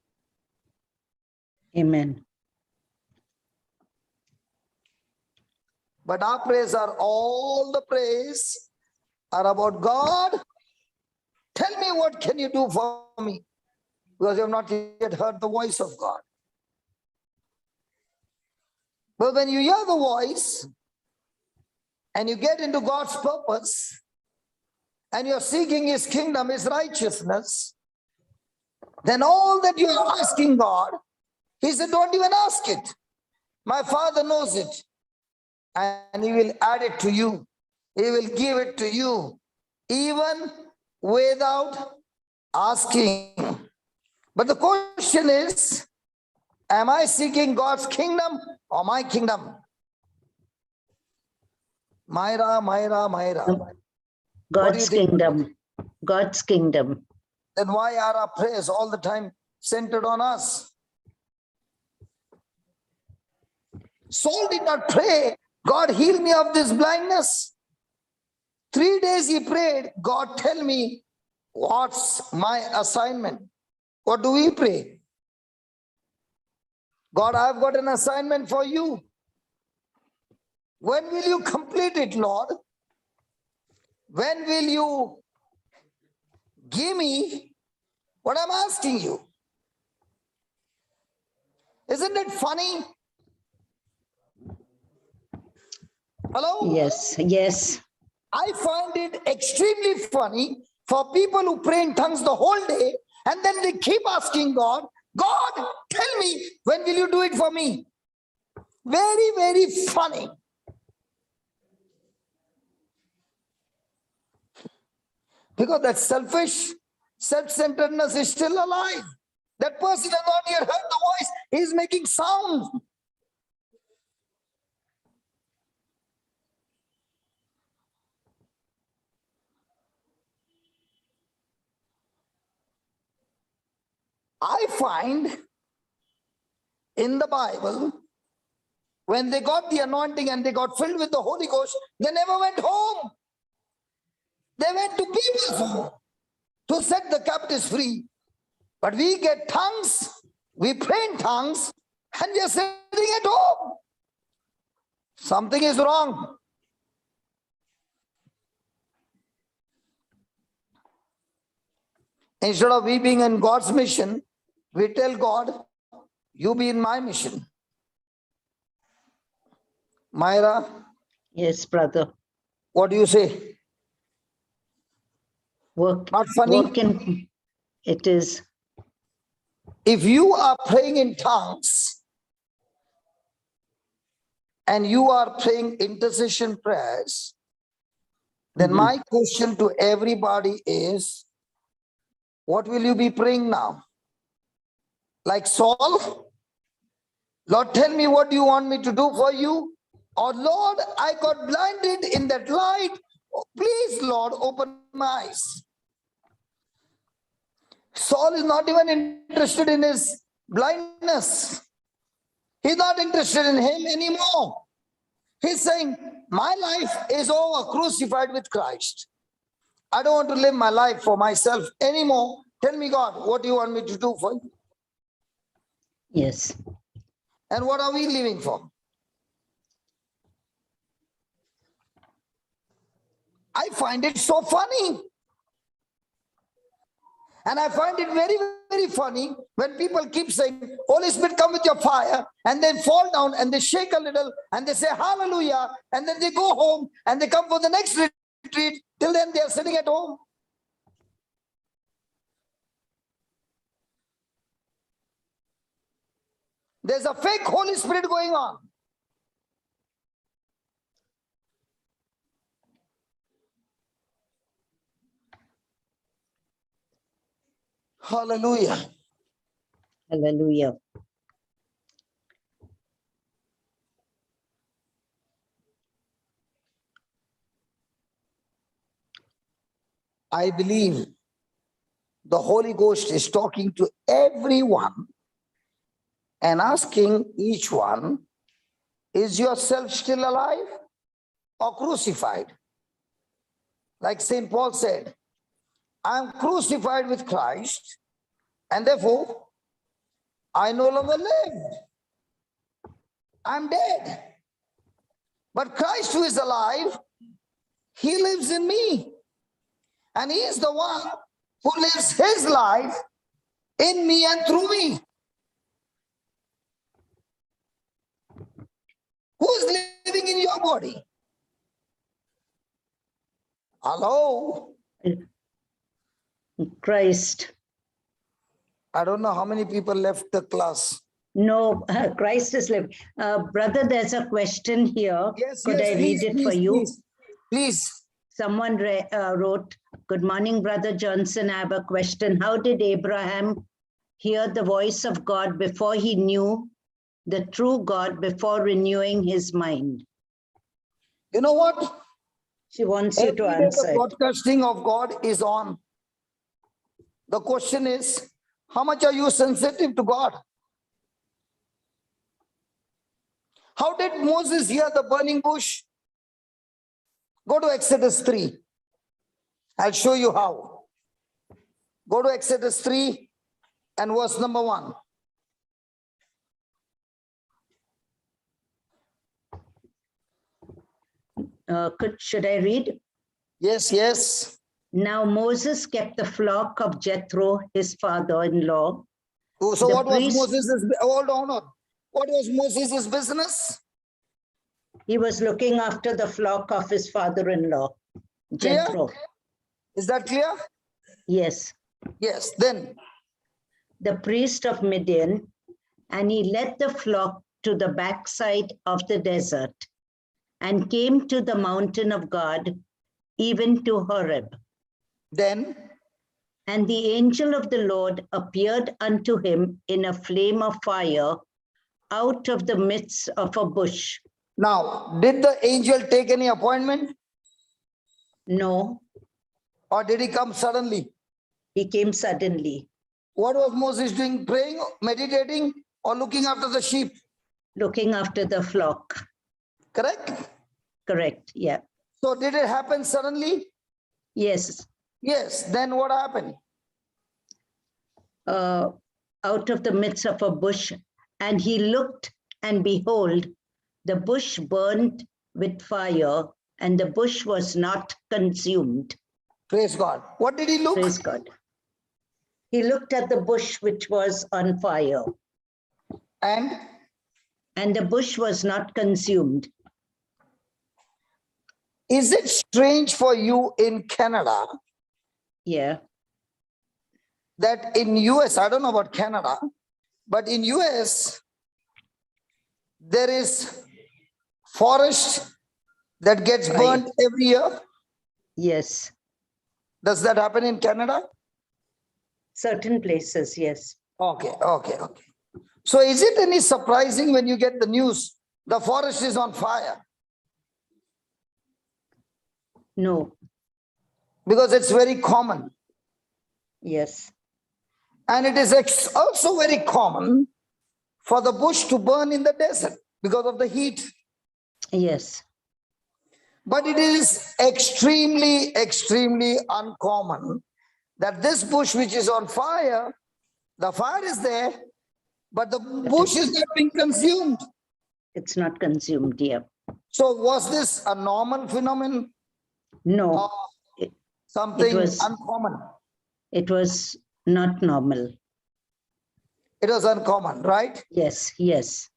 Amen. But our prayers are all the praise are about God. Tell me, what can you do for me? Because you have not yet heard the voice of God. But when you hear the voice and you get into God's purpose and you're seeking his kingdom, his righteousness, then all that you are asking God, he said, don't even ask it. My Father knows it. And he will add it to you. He will give it to you, even without asking. But the question is, am I seeking God's kingdom or my kingdom? Myra. What do you God's think? kingdom. God's kingdom. Then why are our prayers all the time centered on us? Saul did not pray, God, heal me of this blindness. 3 days he prayed, God, tell me, what's my assignment? What do we pray? God, I've got an assignment for you. When will you complete it, Lord? When will you give me what I'm asking you? Isn't it funny? Hello? Yes, yes. I find it extremely funny for people who pray in tongues the whole day and then they keep asking God, God, tell me, when will you do it for me? Very, very funny. Because that selfish, self-centeredness is still alive. That person has not yet heard the voice. He's making sound. I find in the Bible, when they got the anointing and they got filled with the Holy Ghost, they never went home. They went to people's home to set the captives free. But we get tongues, we pray in tongues, and we are sitting at home. Something is wrong. Instead of we being in God's mission, we tell God, you be in my mission. Myra, Yes, brother. what do you say? Work. Not funny? Working. It is. If you are praying in tongues and you are praying intercession prayers, then my question to everybody is, what will you be praying now? Like Saul? Lord, tell me what you want me to do for you. Or Lord, I got blinded in that light. Oh, please, Lord, open my eyes. Saul is not even interested in his blindness. He's not interested in him anymore. He's saying, my life is over, crucified with Christ. I don't want to live my life for myself anymore. Tell me, God, what do you want me to do for you? Yes. And what are we living for? I find it so funny. And I find it very, very funny when people keep saying, Holy Spirit, come with your fire, and then fall down and they shake a little and they say, hallelujah, and then they go home and they come for the next retreat. Till then, they are sitting at home. There's a fake Holy Spirit going on. Hallelujah. Hallelujah. I believe the Holy Ghost is talking to everyone and asking each one, is yourself still alive or crucified? Like St. Paul said, I'm crucified with Christ, and therefore I no longer live. I'm dead. But Christ, who is alive, he lives in me. And he is the one who lives his life in me and through me. Who is living in your body? Hello? Christ. I don't know how many people left the class. No, Christ is living. Brother, there's a question here. Yes, Could yes, I please, read it for please, you? please. Someone wrote, good morning, Brother Johnson. I have a question. How did Abraham hear the voice of God before he knew the true God, before renewing his mind? You know what? She wants you to Every day answer the it. broadcasting of God is on. The question is, how much are you sensitive to God? How did Moses hear the burning bush? Go to Exodus 3. I'll show you how. Go to Exodus 3 and verse number 1. Should I read? Yes, yes. Now Moses kept the flock of Jethro, his father-in-law. So The what was priest- Moses' hold on. What was Moses' business? He was looking after the flock of his father-in-law, Clear? Jethro. Is that clear? Yes. Yes. Then The priest of Midian, and he led the flock to the backside of the desert and came to the mountain of God, even to Horeb. Then, And the angel of the Lord appeared unto him in a flame of fire out of the midst of a bush. now, did the angel take any appointment No, or did he come suddenly? he came suddenly, What was Moses doing? Praying, meditating, or looking after the sheep? looking after the flock. Correct? Correct, yeah. So did it happen suddenly? Yes, Yes. Then what happened? out of the midst of a bush. And he looked, and behold, the bush burned with fire, and the bush was not consumed. Praise God. What did he look? Praise God. He looked at the bush which was on fire, And and the bush was not consumed. is it strange for you in Canada Yeah, that in US, I don't know about Canada, but in US, there is forest that gets Fire. burnt every year? yes. Does that happen in Canada? Certain places, yes. Okay. So is it any surprising when you get the news, the forest is on fire? No, Because it's very common. yes, And it is also very common for the bush to burn in the desert because of the heat. yes, But it is extremely, extremely uncommon that this bush which is on fire, the fire is there, but the bush is not being consumed. it's not consumed, yeah. So was this a normal phenomenon No, or it something was- uncommon? it was not normal. It was uncommon, right? Yes, yes,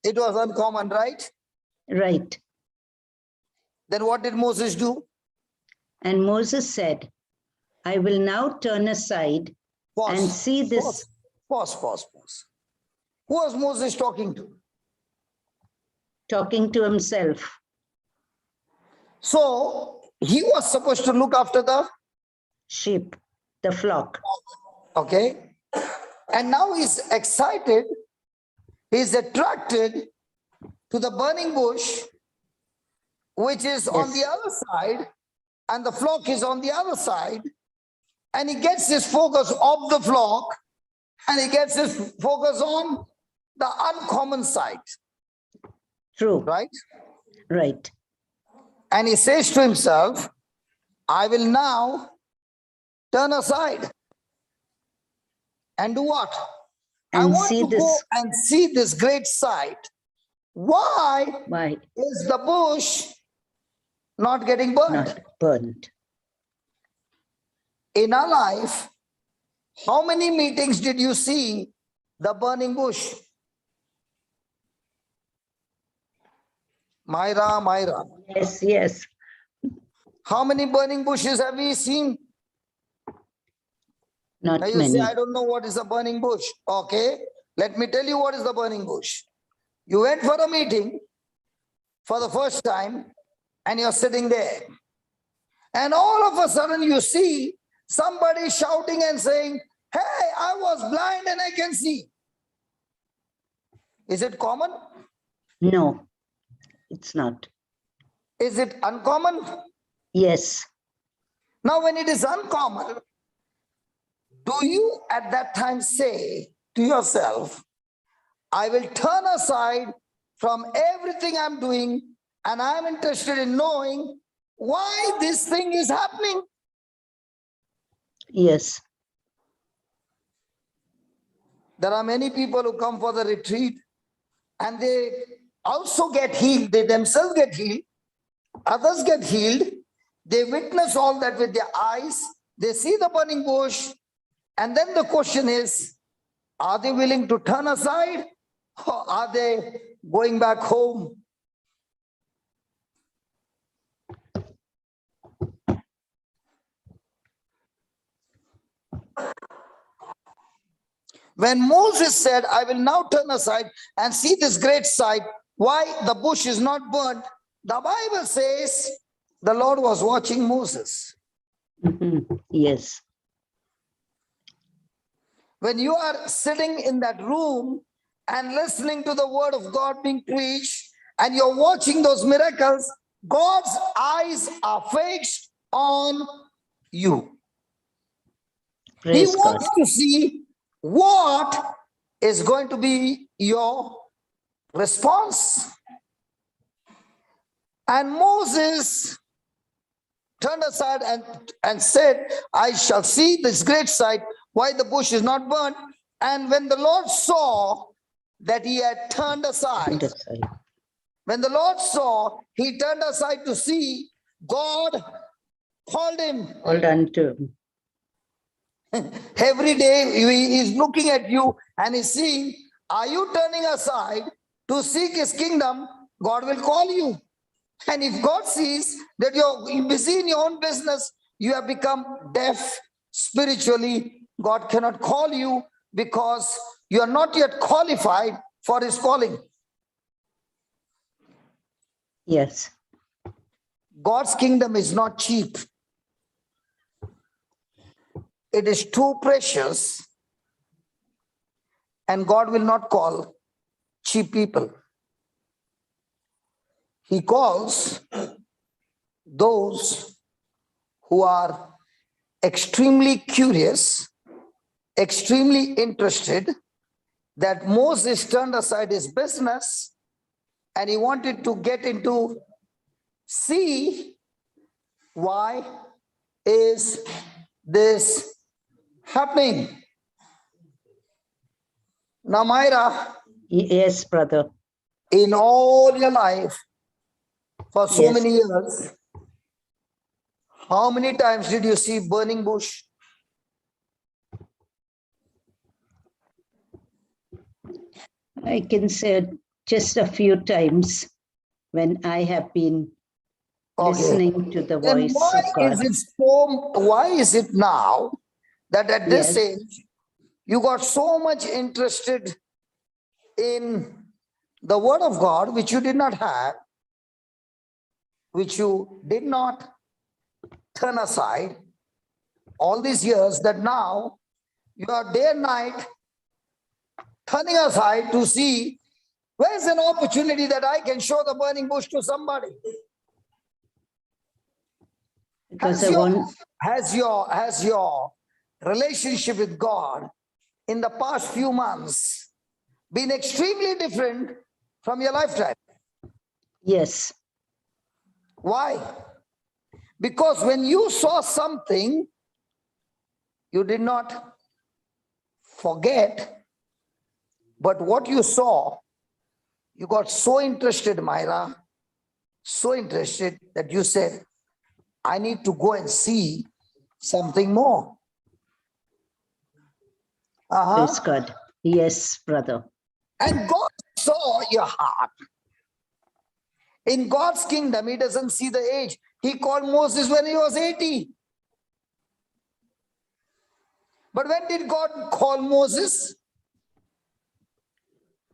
It was uncommon, right? right. Then what did Moses do? And Moses said, I will now turn aside and see this. Pause. Who was Moses talking to? Talking to himself. So he was supposed to look after the, Sheep, the flock. okay? And now he's excited, he's attracted to the burning bush, which is on the Yes. other side, and the flock is on the other side. And he gets his focus off the flock, and he gets his focus on the uncommon side, True, right? right. And he says to himself, I will now turn aside and do what? I And want see to go this. and see this great sight. Why Why is the bush not getting burned? not burned? In our life, how many meetings did you see the burning bush? Myra. Yes, yes. How many burning bushes have we seen? Not Now you many. say, I don't know what is a burning bush. Okay, let me tell you what is the burning bush. You went for a meeting for the first time and you're sitting there. And all of a sudden you see somebody shouting and saying, hey, I was blind and I can see. Is it common? No, it's not. Is it uncommon? Yes, Now, when it is uncommon, do you at that time say to yourself, I will turn aside from everything I'm doing and I'm interested in knowing why this thing is happening? yes, There are many people who come for the retreat and they also get healed. They themselves get healed. Others get healed. They witness all that with their eyes. They see the burning bush. And then the question is, are they willing to turn aside or are they going back home? When Moses said, I will now turn aside and see this great sight, why the bush is not burnt, the Bible says the Lord was watching Moses. Yes. When you are sitting in that room and listening to the word of God being preached, and you're watching those miracles, God's eyes are fixed on you. He Praise God. wants to see what is going to be your response. And Moses turned aside and said, I shall see this great sight, why the bush is not burnt. And when the Lord saw that he had turned aside, when the Lord saw, he turned aside to see, God called him. Hold on to Every day he is looking at you and he's seeing, are you turning aside to seek his kingdom? God will call you. And if God sees that you're busy in your own business, you have become deaf spiritually, God cannot call you because you are not yet qualified for his calling. Yes. God's kingdom is not cheap. It is too precious, and God will not call cheap people. He calls those who are extremely curious, extremely interested. That Moses turned aside his business and he wanted to get into, see why is this happening. Now, Myra, Yes, brother. in all your life, for so Yes. many years, how many times did you see burning bush? I can say just a few times when I have been listening to the Then voice why of God. is it so? Why is it now that at this Yes. age you got so much interested in the word of God, which you did not have, which you did not turn aside all these years, that now you are day and night turning aside to see where's an opportunity that I can show the burning bush to somebody? Because I want, Has your relationship with God in the past few months been extremely different from your lifetime? yes, Why? Because when you saw something, you did not forget, but what you saw, you got so interested, Myra, so interested that you said, I need to go and see something more. praise God. Yes, brother. And God saw your heart. In God's kingdom, he doesn't see the age. He called Moses when he was 80. But when did God call Moses?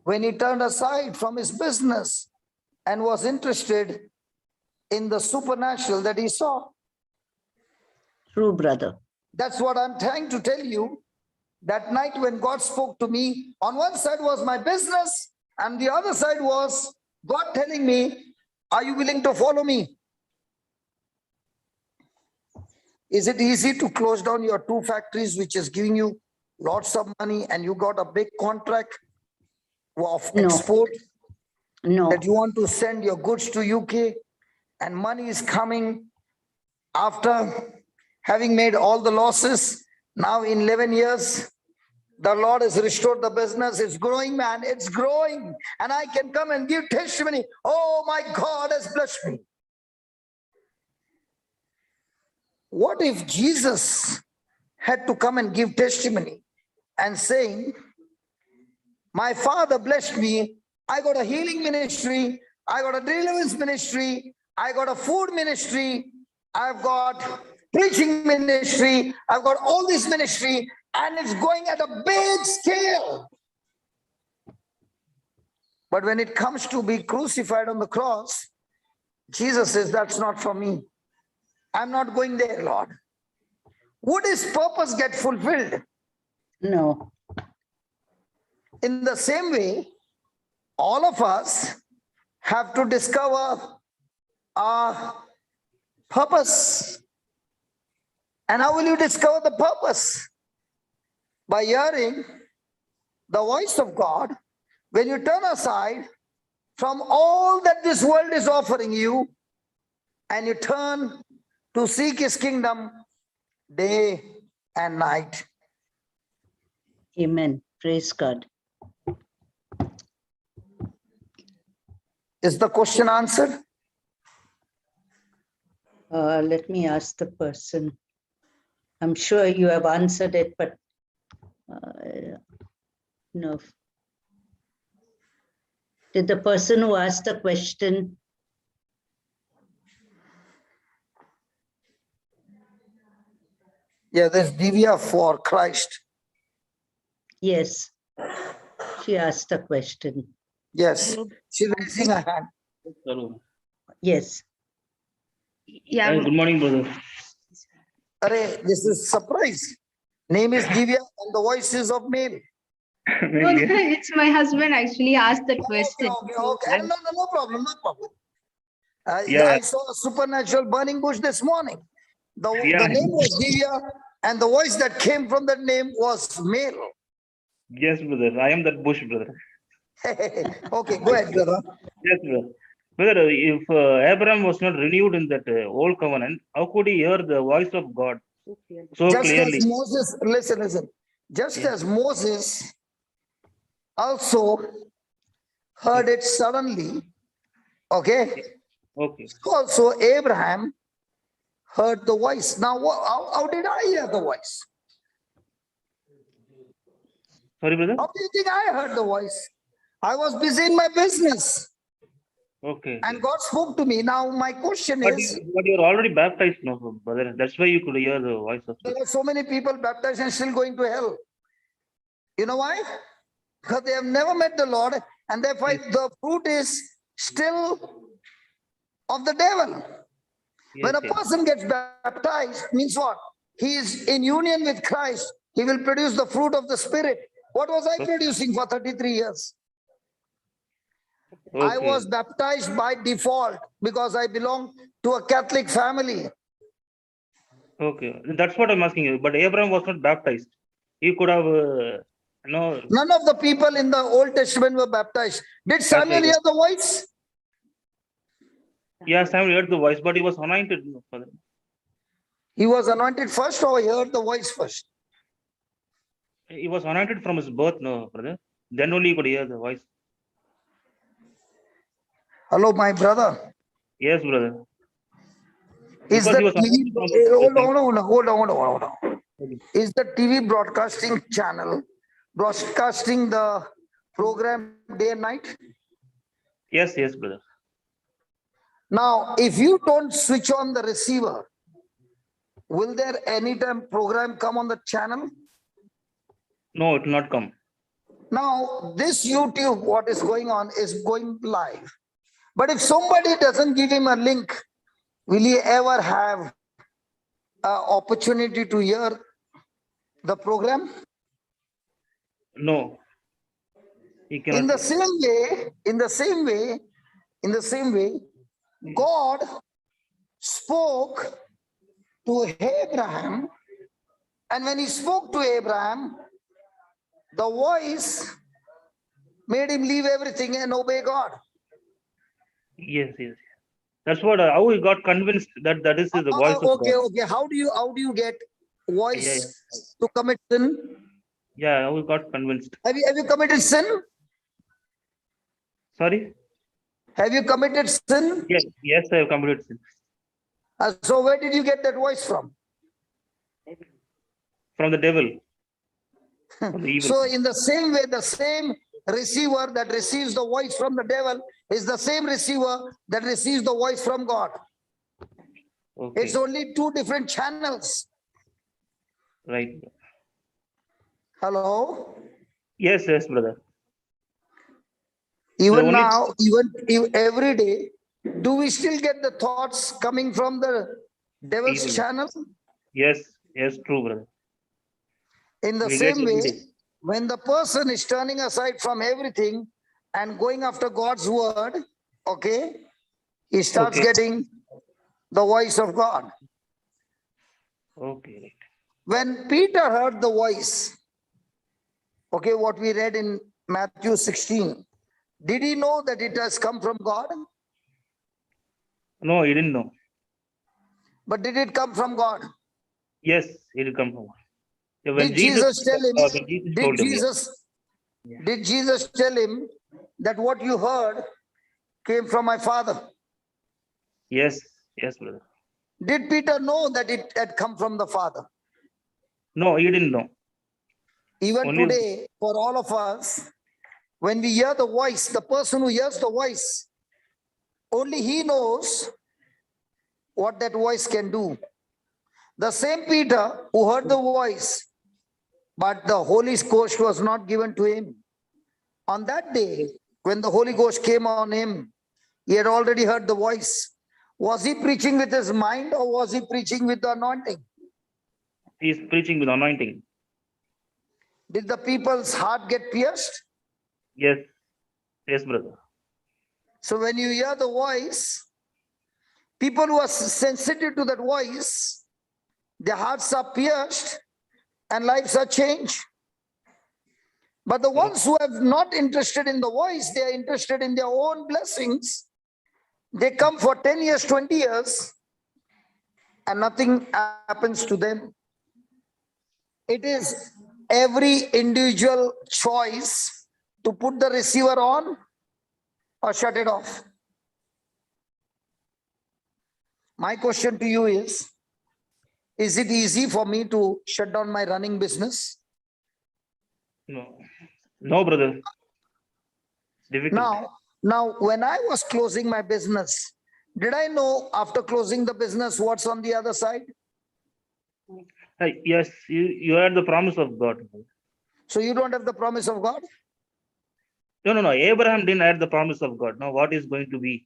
When he turned aside from his business and was interested in the supernatural that he saw. True, brother. That's what I'm trying to tell you. That night when God spoke to me, on one side was my business, and the other side was God telling me, are you willing to follow me? Is it easy to close down your 2 factories, which is giving you lots of money, and you got a big contract of export? No. That you want to send your goods to UK, and money is coming after having made all the losses. Now in 11 years, the Lord has restored the business. It's growing, man. It's growing. And I can come and give testimony. Oh, my God has blessed me. What if Jesus had to come and give testimony and saying, my Father blessed me. I got a healing ministry. I got a deliverance ministry. I got a food ministry. I've got preaching ministry. I've got all this ministry. and it's going at a big scale. But when it comes to be crucified on the cross, Jesus says, that's not for me. I'm not going there, Lord. Would his purpose get fulfilled? No. In the same way, all of us have to discover our purpose. And how will you discover the purpose? By hearing the voice of God. When you turn aside from all that this world is offering you, and you turn to seek his kingdom day and night. Amen. Praise God. Is the question answered? Let me ask the person. I'm sure you have answered it, but no. Did the person who asked the question? Yeah, there's Divya for Christ. Yes. She asked the question. Yes, she's raising her hand. Hello. Yes. Yeah, good morning, brother. Array, this is surprise. Name is Divya and the voice is of male. Maybe, yeah. It's my husband actually asked that Okay, question. okay. No problem, no problem. Yeah. I saw a supernatural burning bush this morning. The Yeah. name was Divya and the voice that came from that name was male. Yes, brother. I am that bush, brother. Okay, go ahead, brother. Yes, brother. Brother, if Abraham was not renewed in that old covenant, how could he hear the voice of God so Just clearly? as Moses, listen. Just as Moses also heard it suddenly, okay? Okay. Also, Abraham heard the voice. Now, how did I hear the voice? Sorry, brother? How do you think I heard the voice? I was busy in my business Okay. and God spoke to me. Now, my question But is, you're already baptized now, brother. That's why you could hear the voice of there God. are so many people baptized and still going to hell. You know why? Because they have never met the Lord and therefore the fruit is still of the devil. When a person gets baptized, means what? He is in union with Christ. He will produce the fruit of the Spirit. What was I producing for 33 years? I Okay. was baptized by default because I belong to a Catholic family. Okay. That's what I'm asking you. But Abraham was not baptized. He could have, no. None of the people in the Old Testament were baptized. Did Samuel right. hear the voice? Yeah, Samuel heard the voice, but he was anointed. Father. He was anointed first or he heard the voice first? He was anointed from his birth, no, brother. Then only he could hear the voice. Hello, my brother. Yes, brother. Is Because the he was TV, hold on. Okay. Is the TV broadcasting channel broadcasting the program day and night? Yes, brother. Now, if you don't switch on the receiver, will there anytime program come on the channel? No, it will not come. Now, this YouTube, what is going on is going live. But if somebody doesn't give him a link, will he ever have an opportunity to hear the program? No. He cannot. In the same way, God spoke to Abraham, and when he spoke to Abraham, the voice made him leave everything and obey God. Yes. That's what, how he got convinced that that is the voice of God. Okay. How do you get voice to commit sin? Yeah, how he got convinced. Have you committed sin? Sorry? Have you committed sin? Yes, I have committed sin. So where did you get that voice from? From the devil. From the evil. So in the same way, the same receiver that receives the voice from the devil is the same receiver that receives the voice from God. Okay. It's only two different channels. Right. Hello? Yes, yes, brother. Even only- now, even every day, do we still get the thoughts coming from the devil's Evil. channel? Yes, yes, true, brother. In the We get same every way, day. when the person is turning aside from everything and going after God's word, okay, he starts Okay. getting the voice of God. Okay, right. When Peter heard the voice, okay, what we read in Matthew 16, did he know that it has come from God? No, he didn't know. But did it come from God? Yes, it will come from. Yeah, when Did Jesus tell him? when Jesus Did told him, Jesus? Yeah. Did Jesus tell him that what you heard came from my Father? Yes, yes, brother. Did Peter know that it had come from the Father? No, he didn't know. Even Only- today, for all of us, when we hear the voice, the person who hears the voice, only he knows what that voice can do. The same Peter who heard the voice, but the Holy Ghost was not given to him. On that day, when the Holy Ghost came on him, he had already heard the voice. Was he preaching with his mind or was he preaching with the anointing? He's preaching with anointing. Did the people's heart get pierced? Yes, yes, brother. So when you hear the voice, people who are sensitive to that voice, their hearts are pierced and lives are changed. But the ones who have not interested in the voice, they are interested in their own blessings. They come for 10 years, 20 years, and nothing happens to them. It is every individual choice to put the receiver on or shut it off. My question to you is it easy for me to shut down my running business? No, no, brother. It's difficult. Now, when I was closing my business, did I know after closing the business what's on the other side? Yes, you had the promise of God. So you don't have the promise of God? No. Abraham didn't have the promise of God. Now, what is going to be?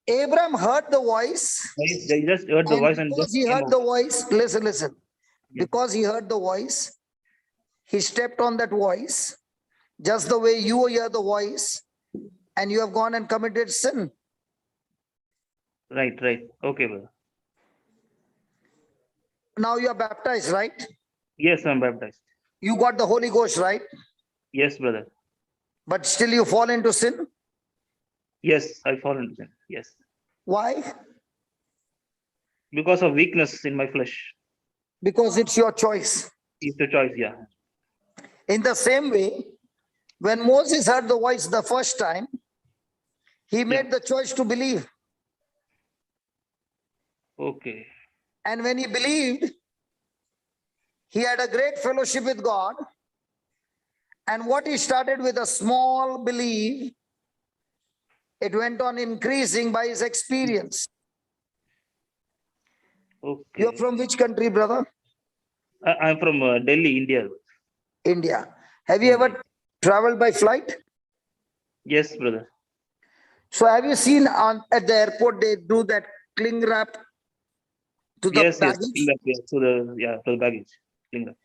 Abraham heard the voice. They just heard the And voice and because just he came heard out. the voice, listen. Yes. Because he heard the voice, he stepped on that voice, just the way you hear the voice, and you have gone and committed sin. Right. Okay, brother. Now you are baptized, right? Yes, I'm baptized. You got the Holy Ghost, right? Yes, brother. But still you fall into sin. Yes, I fall into sin. Yes. Why? Because of weakness in my flesh. Because it's your choice. It's the choice, yeah. In the same way, when Moses heard the voice the first time, he made the choice to believe. Okay. And when he believed, he had a great fellowship with God. And what he started with a small belief, it went on increasing by his experience. Okay. You're from which country, brother? I'm from Delhi, India. India. Have you ever traveled by flight? Yes, brother. So have you seen at the airport, they do that cling wrap to the Yes. baggage? To the baggage. Cling wrap.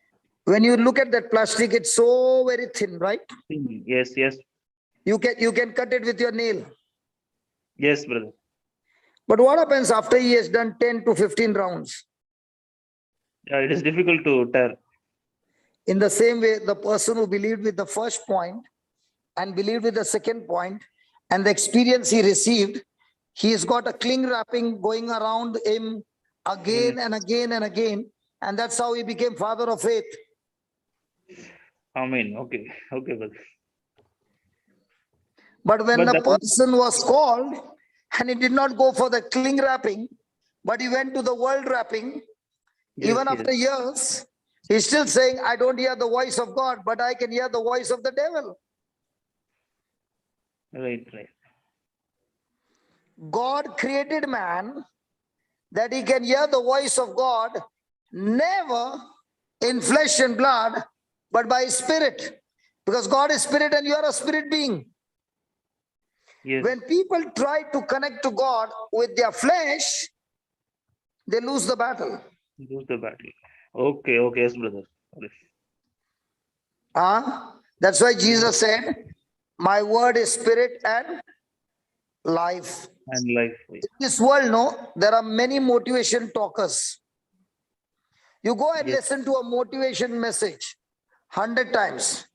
When you look at that plastic, it's so very thin, right? Yes. You can cut it with your nail. Yes, brother. But what happens after he has done 10 to 15 rounds? Yeah, it is difficult to tear. In the same way, the person who believed with the first point and believed with the second point and the experience he received, he's got a cling wrapping going around him again and again and again. And that's how he became father of faith. Amen. Okay, brother. But when But the that- person was called and he did not go for the cling wrapping, but he went to the world wrapping, even after years, he's still saying, I don't hear the voice of God, but I can hear the voice of the devil. Right. God created man that he can hear the voice of God, never in flesh and blood, but by spirit. Because God is spirit and you are a spirit being. Yes. When people try to connect to God with their flesh, they lose the battle. Lose the battle. Okay, okay, yes, brother. That's why Jesus said, my word is spirit and life. And life. In this world, no, there are many motivation talkers. You go and Yes. listen to a motivation message 100 times,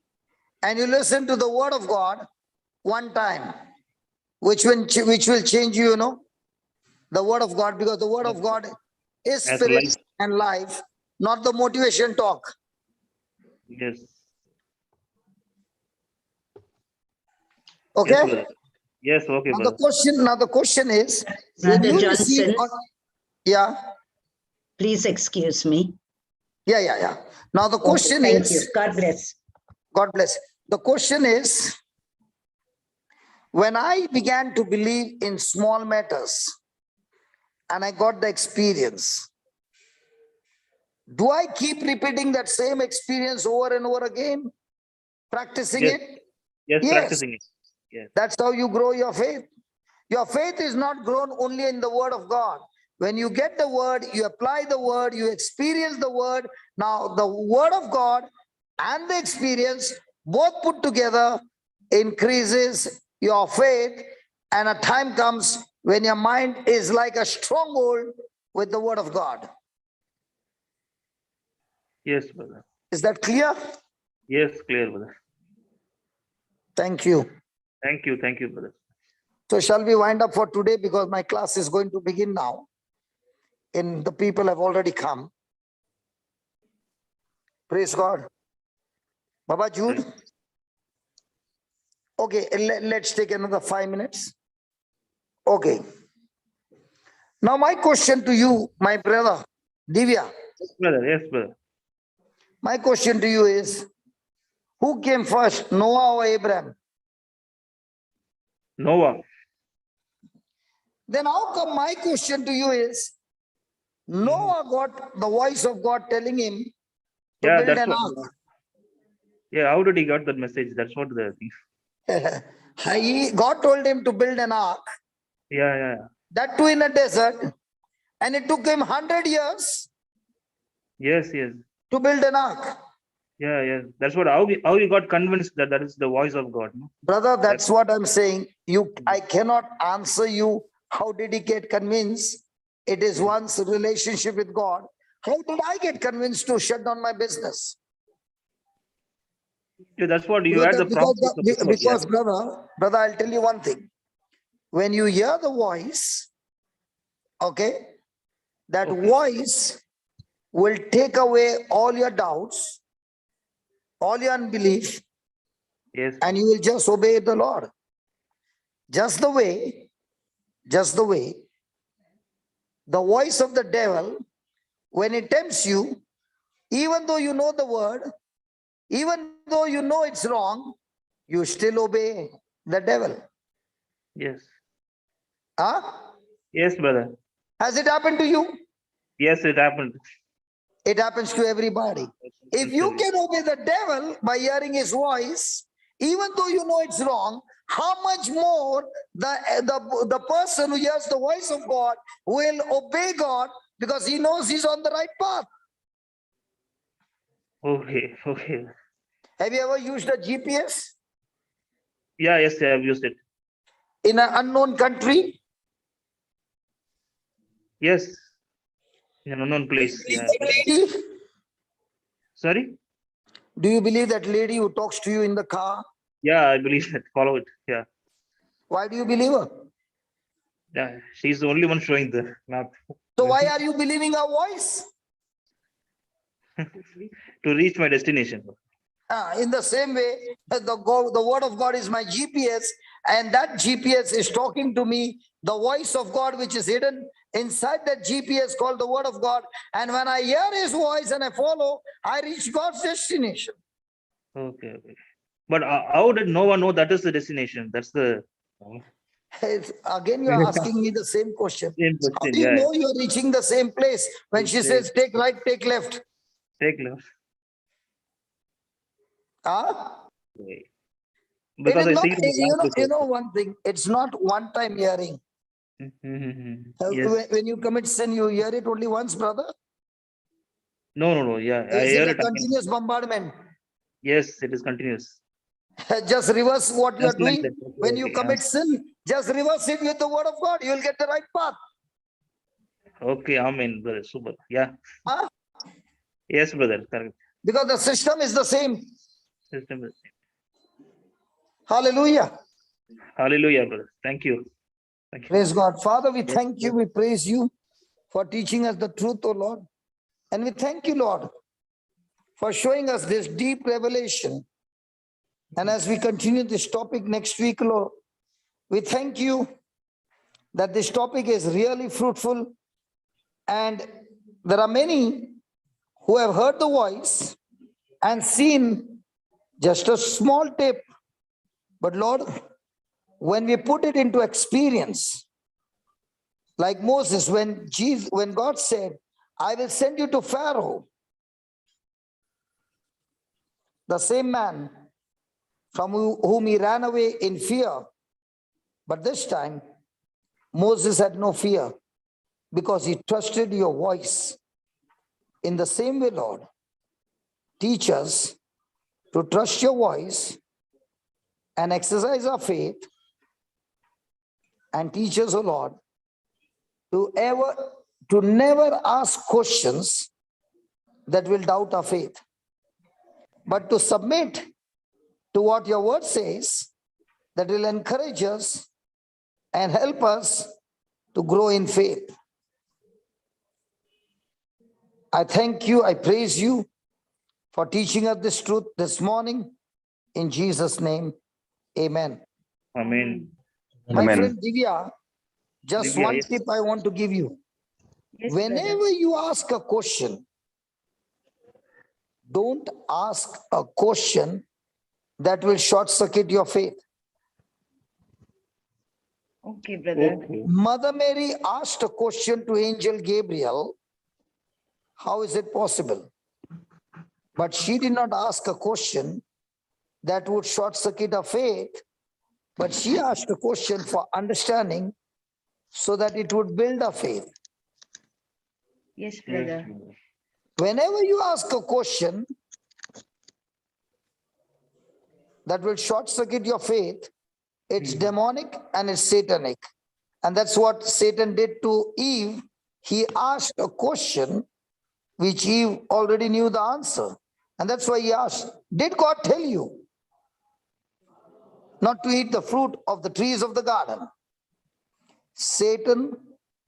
and you listen to the word of God one time, which will change you, you know, the word of God, because the word of God is As spirit life. and life, not the motivation talk. Yes. Okay. Yes, brother. Yes, okay, Now brother. the question is, when Brother you receive, Johnson, yeah, please excuse me. yeah. Now the question Thank is, you. God bless. God bless. The question is, when I began to believe in small matters and I got the experience, do I keep repeating that same experience over and over again, practicing Yes. it? Yes, Yes. practicing it. Yes. That's how you grow your faith. Your faith is not grown only in the word of God. When you get the word, you apply the word, you experience the word. Now the word of God and the experience both put together increases your faith, and a time comes when your mind is like a stronghold with the word of God. Yes, brother. Is that clear? Yes, clear, brother. Thank you. Thank you, brother. So shall we wind up for today, because my class is going to begin now and the people have already come. Praise God. Baba Jude. Okay, let's take another 5 minutes. Okay. Now my question to you, my brother, Divya, Yes, brother. Yes, brother. my question to you is, who came first, Noah or Abraham? Noah. Then how come my question to you is, Noah got the voice of God telling him to Yeah, build that's an what. ark. Yeah, how did he got that message? That's what the thing. God told him to build an ark, Yeah. that too in a desert, and it took him 100 years Yes. to build an ark. Yeah. That's what how he got convinced that that is the voice of God. No? Brother, that's what I'm saying. I cannot answer you. How did he get convinced? It is one's relationship with God. How did I get convinced to shut down my business? Yeah, that's what you had the promise of the Lord. Because brother, I'll tell you one thing. When you hear the voice, okay, that voice will take away all your doubts, all your unbelief, Yes. and you will just obey the Lord. Just the way the voice of the devil, when it tempts you, even though you know the word, even though you know it's wrong, you still obey the devil. Yes. Huh? Yes, brother. Has it happened to you? Yes, it happened. It happens to everybody. If you can obey the devil by hearing his voice, even though you know it's wrong, how much more the person who hears the voice of God will obey God, because he knows he's on the right path. Okay. Have you ever used a GPS Yeah, yes, I have used it. in an unknown country? Yes. In an unknown place. Yeah. Lady, Sorry? do you believe that lady who talks to you in the car? Yeah, I believe that. Follow it. Yeah. Why do you believe her? Yeah. She's the only one showing the map. So why are you believing her voice? To reach my destination. In the same way, the word of God is my GPS, and that GPS is talking to me, the voice of God, which is hidden inside that GPS called the word of God. And when I hear his voice and I follow, I reach God's destination. Okay. But how did Noah know that is the destination? That's the Again, you are asking me the same question. same How question. do you Yeah. know you are reaching the same place when she says, take right, take left? Take left. Ah? Because It is I not, see it in the last you know also. one thing, it's not one time hearing. Yes. When you commit sin, you hear it only once, brother. No. Yeah, I Is hear it a it again. continuous bombardment? Yes, it is continuous. Just reverse what you are Just like doing. that. When you Okay, commit sin, just reverse it with the word of God. You will get the right path. Okay, amen, brother. Super. Yeah. Huh? Yes, brother. Correct. Because the system is the same. System is- Hallelujah. Hallelujah, brother. Thank you. Thank you. Praise God. Father, we Yes, thank you. We praise you for teaching us the truth, O Lord. And we thank you, Lord, for showing us this deep revelation. And as we continue this topic next week, Lord, we thank you that this topic is really fruitful. And there are many who have heard the voice and seen just a small tip. But Lord, when we put it into experience, like Moses, when God said, I will send you to Pharaoh, the same man from whom he ran away in fear. But this time, Moses had no fear because he trusted your voice. In the same way, Lord, teach us to trust your voice and exercise our faith, and teach us, O Lord, to never ask questions that will doubt our faith, but to submit to what your word says that will encourage us and help us to grow in faith. I thank you, I praise you for teaching us this truth this morning. In Jesus' name, amen. Amen. My Amen. friend Divya, just Divya, one yes. tip I want to give you. Yes, Whenever you ask a question, don't ask a question that will short circuit your faith. Okay, brother. Okay. Mother Mary asked a question to Angel Gabriel, how is it possible? But she did not ask a question that would short circuit her faith, but she asked a question for understanding so that it would build her faith. Yes, brother. Whenever you ask a question that will short circuit your faith, it's demonic and it's satanic. And that's what Satan did to Eve. He asked a question which Eve already knew the answer. And that's why he asked, did God tell you not to eat the fruit of the trees of the garden? Satan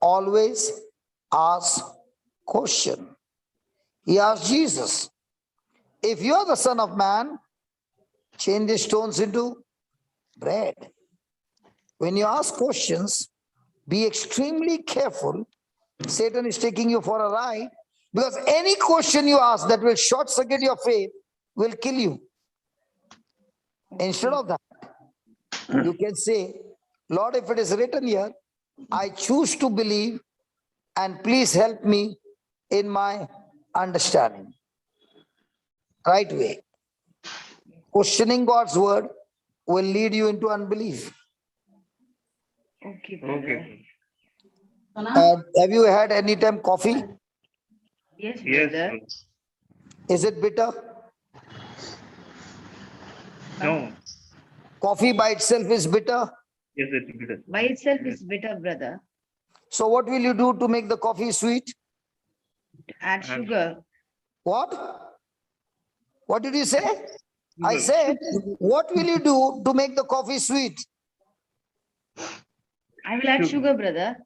always asks question. He asked Jesus, if you are the Son of Man, change these stones into bread. When you ask questions, be extremely careful. Satan is taking you for a ride, because any question you ask that will short circuit your faith will kill you. Instead of that, you can say, Lord, if it is written here, I choose to believe, and please help me in my understanding. Right way. Questioning God's word will lead you into unbelief. Okay, brother. Okay. Have you had any time coffee? Yes, Yes. brother. Is it bitter? No. Coffee by itself is bitter. Yes, it's bitter. By itself is bitter, brother. So what will you do to make the coffee sweet? Add sugar. What? What did you say? I said, what will you do to make the coffee sweet? I will add sugar, brother.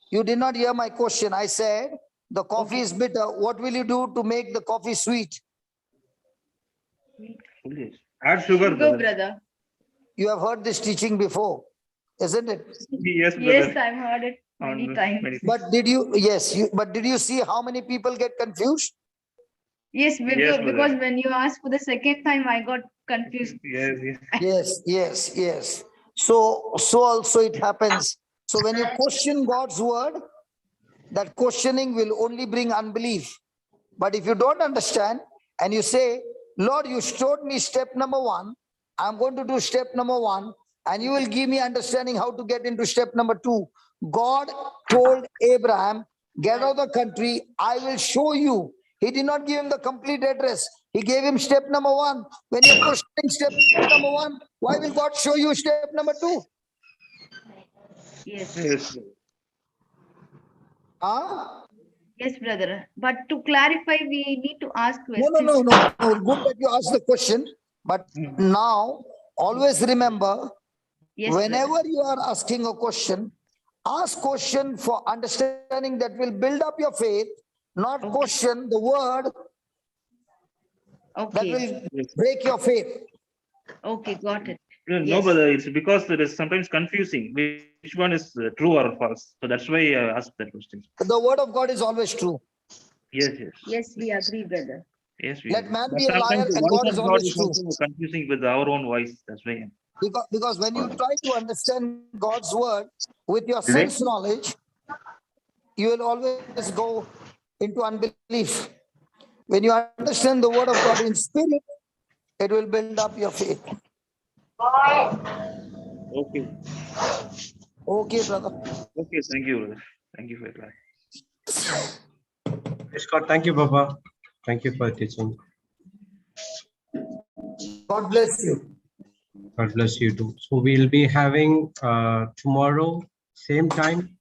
You did not hear my question. I said, the coffee is bitter. What will you do to make the coffee sweet? Add sugar, Sugar, brother. brother. You have heard this teaching before, isn't it? Yes, brother. Yes, I've heard it many times. But did you, yes, but did you see how many people get confused? Yes, Yes, because brother. when you asked for the second time, I got confused. Yes. So also it happens. So when you question God's word, that questioning will only bring unbelief. But if you don't understand and you say, Lord, you showed me step number 1. I'm going to do step number 1, and you will give me understanding how to get into step number 2. God told Abraham, get out of the country, I will show you. He did not give him the complete address. He gave him step number 1. When you're questioning step number 1, why will God show you step number 2? Yes. Yes. Huh? Yes, brother. But to clarify, we need to ask No. questions. Good that you asked the question. But now, always remember, Yes, brother. whenever you are asking a question, ask question for understanding that will build up your faith, not Okay. question the word that Okay. will break your faith. Okay, got it. No, Yes. brother, it's because it is sometimes confusing which one is true or false. So that's why I asked that question. The word of God is always true. Yes. Yes, we agree, brother. Yes, we Let agree. man But be a sometimes liar the and voice God is of God always is true. also confusing with our own voice. That's why. Because when you try to understand God's word with your sense knowledge, you will always go into unbelief. When you understand the word of God in spirit, it will build up your faith. Okay. Okay, brother. Okay. Thank you, brother. Thank you for your class. Praise God. Thank you, Baba. Thank you for teaching. God bless you. God bless you too. So we'll be having tomorrow, same time,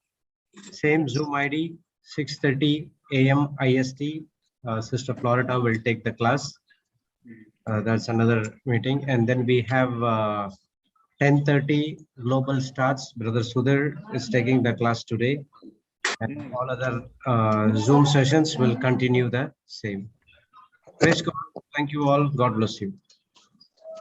same Zoom ID, 6:30 a.m. IST. Sister Florida will take the class. That's another meeting. And then we have 10:30 Global Starts. Brother Sudhir is taking the class today. And all other Zoom sessions will continue the same. Praise God. Thank you all. God bless you.